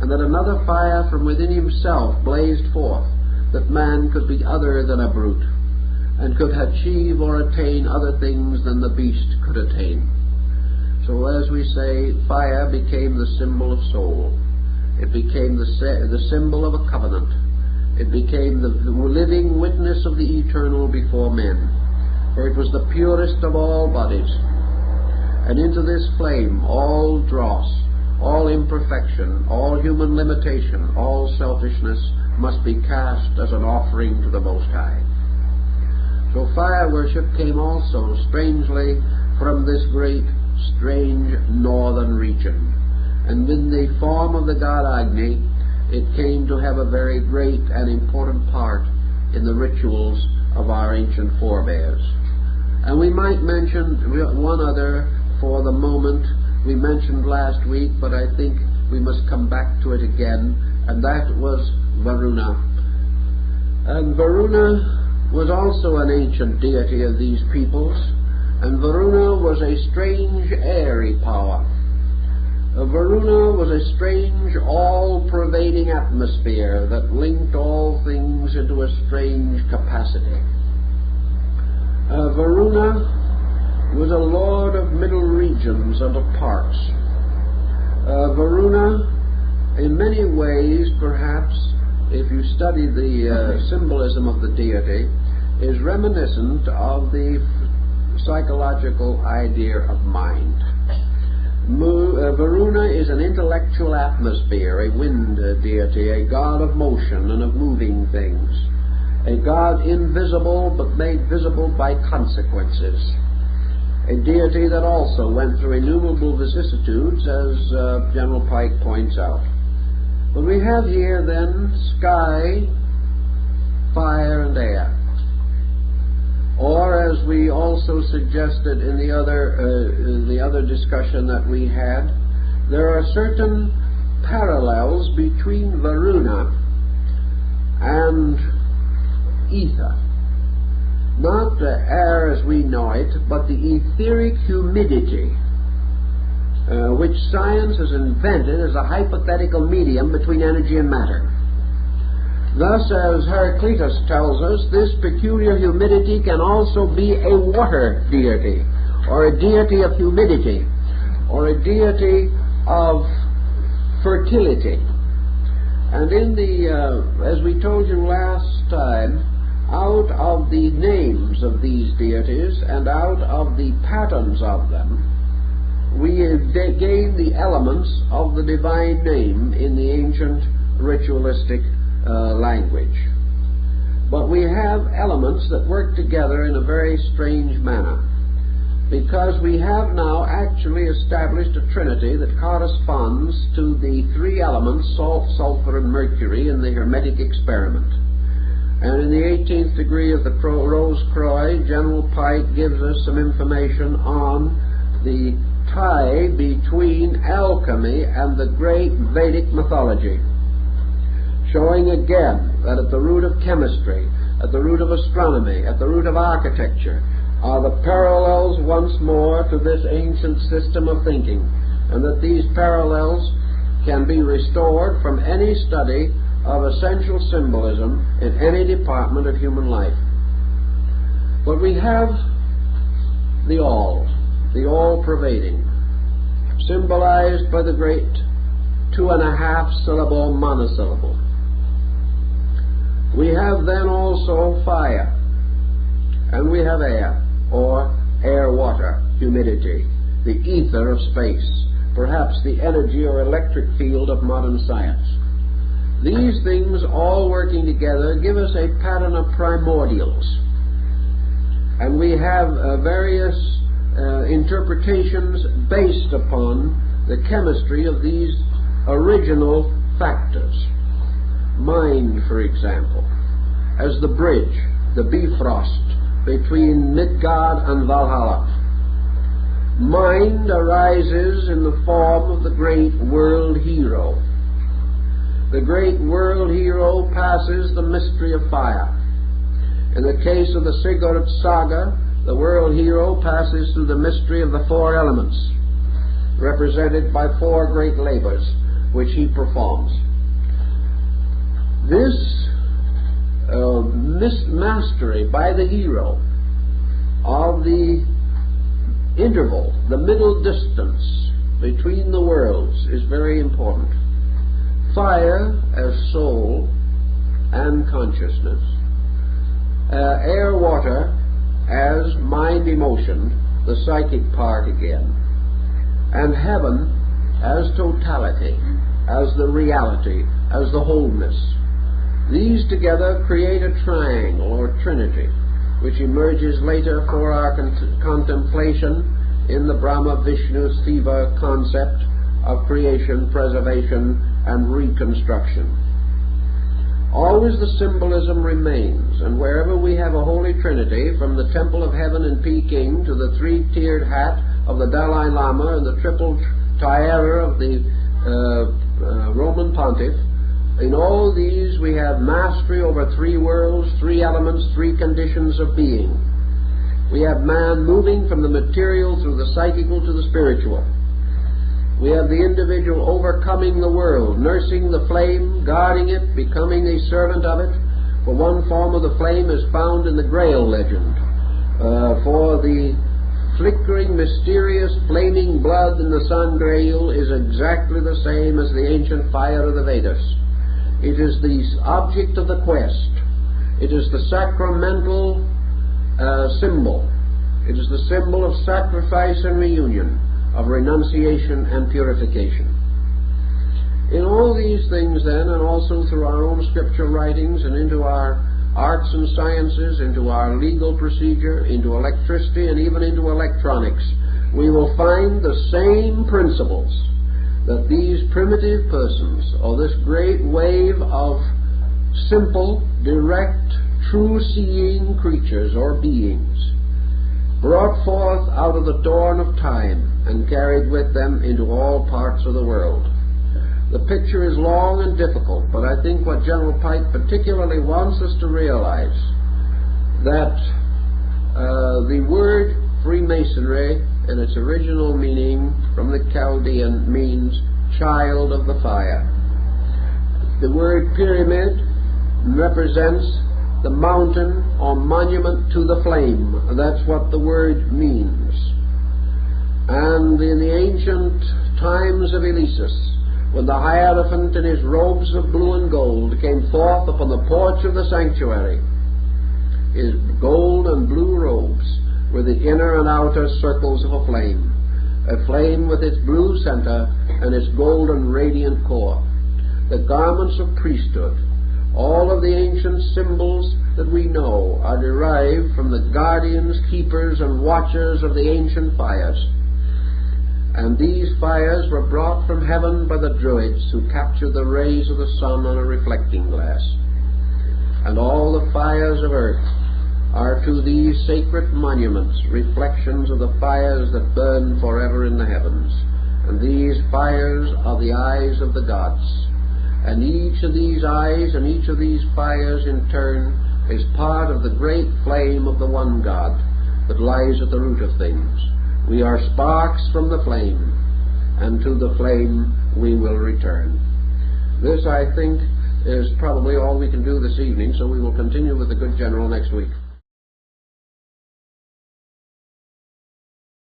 and that another fire from within himself blazed forth, that man could be other than a brute, and could achieve or attain other things than the beast could attain. So as we say, fire became the symbol of soul. It became the symbol of a covenant. It became the living witness of the eternal before men, for it was the purest of all bodies. And into this flame all dross, all imperfection, all human limitation, all selfishness must be cast as an offering to the Most High. So fire worship came also, strangely, from this great, strange northern region. And in the form of the god Agni, it came to have a very great and important part in the rituals of our ancient forebears. And we might mention one other for the moment. We mentioned last week, but I think we must come back to it again, and that was Varuna. And Varuna was also an ancient deity of these peoples, and Varuna was a strange, airy power. Varuna was a strange, all-pervading atmosphere that linked all things into a strange capacity. Varuna was a lord of middle regions and of parts. Varuna, in many ways, perhaps, if you study the symbolism of the deity, is reminiscent of the psychological idea of mind. Varuna is an intellectual atmosphere, a wind deity, a god of motion and of moving things, a god invisible but made visible by consequences, a deity that also went through innumerable vicissitudes, as General Pike points out. But we have here then sky, fire, and air. Or, as we also suggested in the other discussion that we had, there are certain parallels between Varuna and ether. Not the air as we know it, but the etheric humidity, which science has invented as a hypothetical medium between energy and matter. Thus, as Heraclitus tells us, this peculiar humidity can also be a water deity, or a deity of humidity, or a deity of fertility. And in the, as we told you last time, out of the names of these deities and out of the patterns of them, we gain the elements of the divine name in the ancient ritualistic language. But we have elements that work together in a very strange manner, because we have now actually established a trinity that corresponds to the three elements, salt, sulfur, and mercury, in the Hermetic experiment. And in the 18th degree of the Rose Croix, General Pike gives us some information on the tie between alchemy and the great Vedic mythology, showing again that at the root of chemistry, at the root of astronomy, at the root of architecture, are the parallels once more to this ancient system of thinking, and that these parallels can be restored from any study of essential symbolism in any department of human life. But we have the all-pervading, symbolized by the great 2.5-syllable monosyllable. We have then also fire, and we have air, or air-water, humidity, the ether of space, perhaps the energy or electric field of modern science. These things all working together give us a pattern of primordials, and we have various interpretations based upon the chemistry of these original factors. Mind, for example, as the bridge, the bifrost between Midgard and Valhalla. Mind arises in the form of the great world hero. The great world hero passes the mystery of fire. In the case of the Sigurd saga, the world hero passes through the mystery of the 4 elements, represented by 4 great labors which he performs. This mastery by the hero of the interval, the middle distance between the worlds, is very important. Fire as soul and consciousness, air, water as mind, emotion, the psychic part again, and heaven as totality, as the reality, as the wholeness. These together create a triangle or trinity, which emerges later for our contemplation in the Brahma Vishnu Shiva concept of creation, preservation, and reconstruction. Always the symbolism remains, and wherever we have a Holy Trinity, from the Temple of Heaven in Peking to the 3-tiered hat of the Dalai Lama and the triple tiara of the Roman Pontiff, in all these we have mastery over 3 worlds, 3 elements, 3 conditions of being. We have man moving from the material through the psychical to the spiritual. We have the individual overcoming the world, nursing the flame, guarding it, becoming a servant of it. For one form of the flame is found in the Grail legend. For the flickering, mysterious, flaming blood in the Sun Grail is exactly the same as the ancient fire of the Vedas. It is the object of the quest. It is the sacramental symbol. It is the symbol of sacrifice and reunion, of renunciation and purification. In all these things then, and also through our own scripture writings and into our arts and sciences, into our legal procedure, into electricity, and even into electronics, we will find the same principles that these primitive persons, or this great wave of simple, direct, true-seeing creatures or beings, brought forth out of the dawn of time and carried with them into all parts of the world. The picture is long and difficult, but I think what General Pike particularly wants us to realize, that the word Freemasonry in its original meaning from the Chaldean means child of the fire. The word pyramid represents the mountain or monument to the flame. That's what the word means. And in the ancient times of Eleusis, when the Hierophant in his robes of blue and gold came forth upon the porch of the sanctuary, his gold and blue robes were the inner and outer circles of a flame with its blue center and its golden radiant core. The garments of priesthood, all of the ancient symbols that we know, are derived from the guardians, keepers, and watchers of the ancient fires. And these fires were brought from heaven by the Druids, who captured the rays of the sun on a reflecting glass. And all the fires of earth are to these sacred monuments reflections of the fires that burn forever in the heavens. And these fires are the eyes of the gods. And each of these eyes and each of these fires in turn is part of the great flame of the one God that lies at the root of things. We are sparks from the flame, and to the flame we will return. This, I think, is probably all we can do this evening, so we will continue with the good general next week.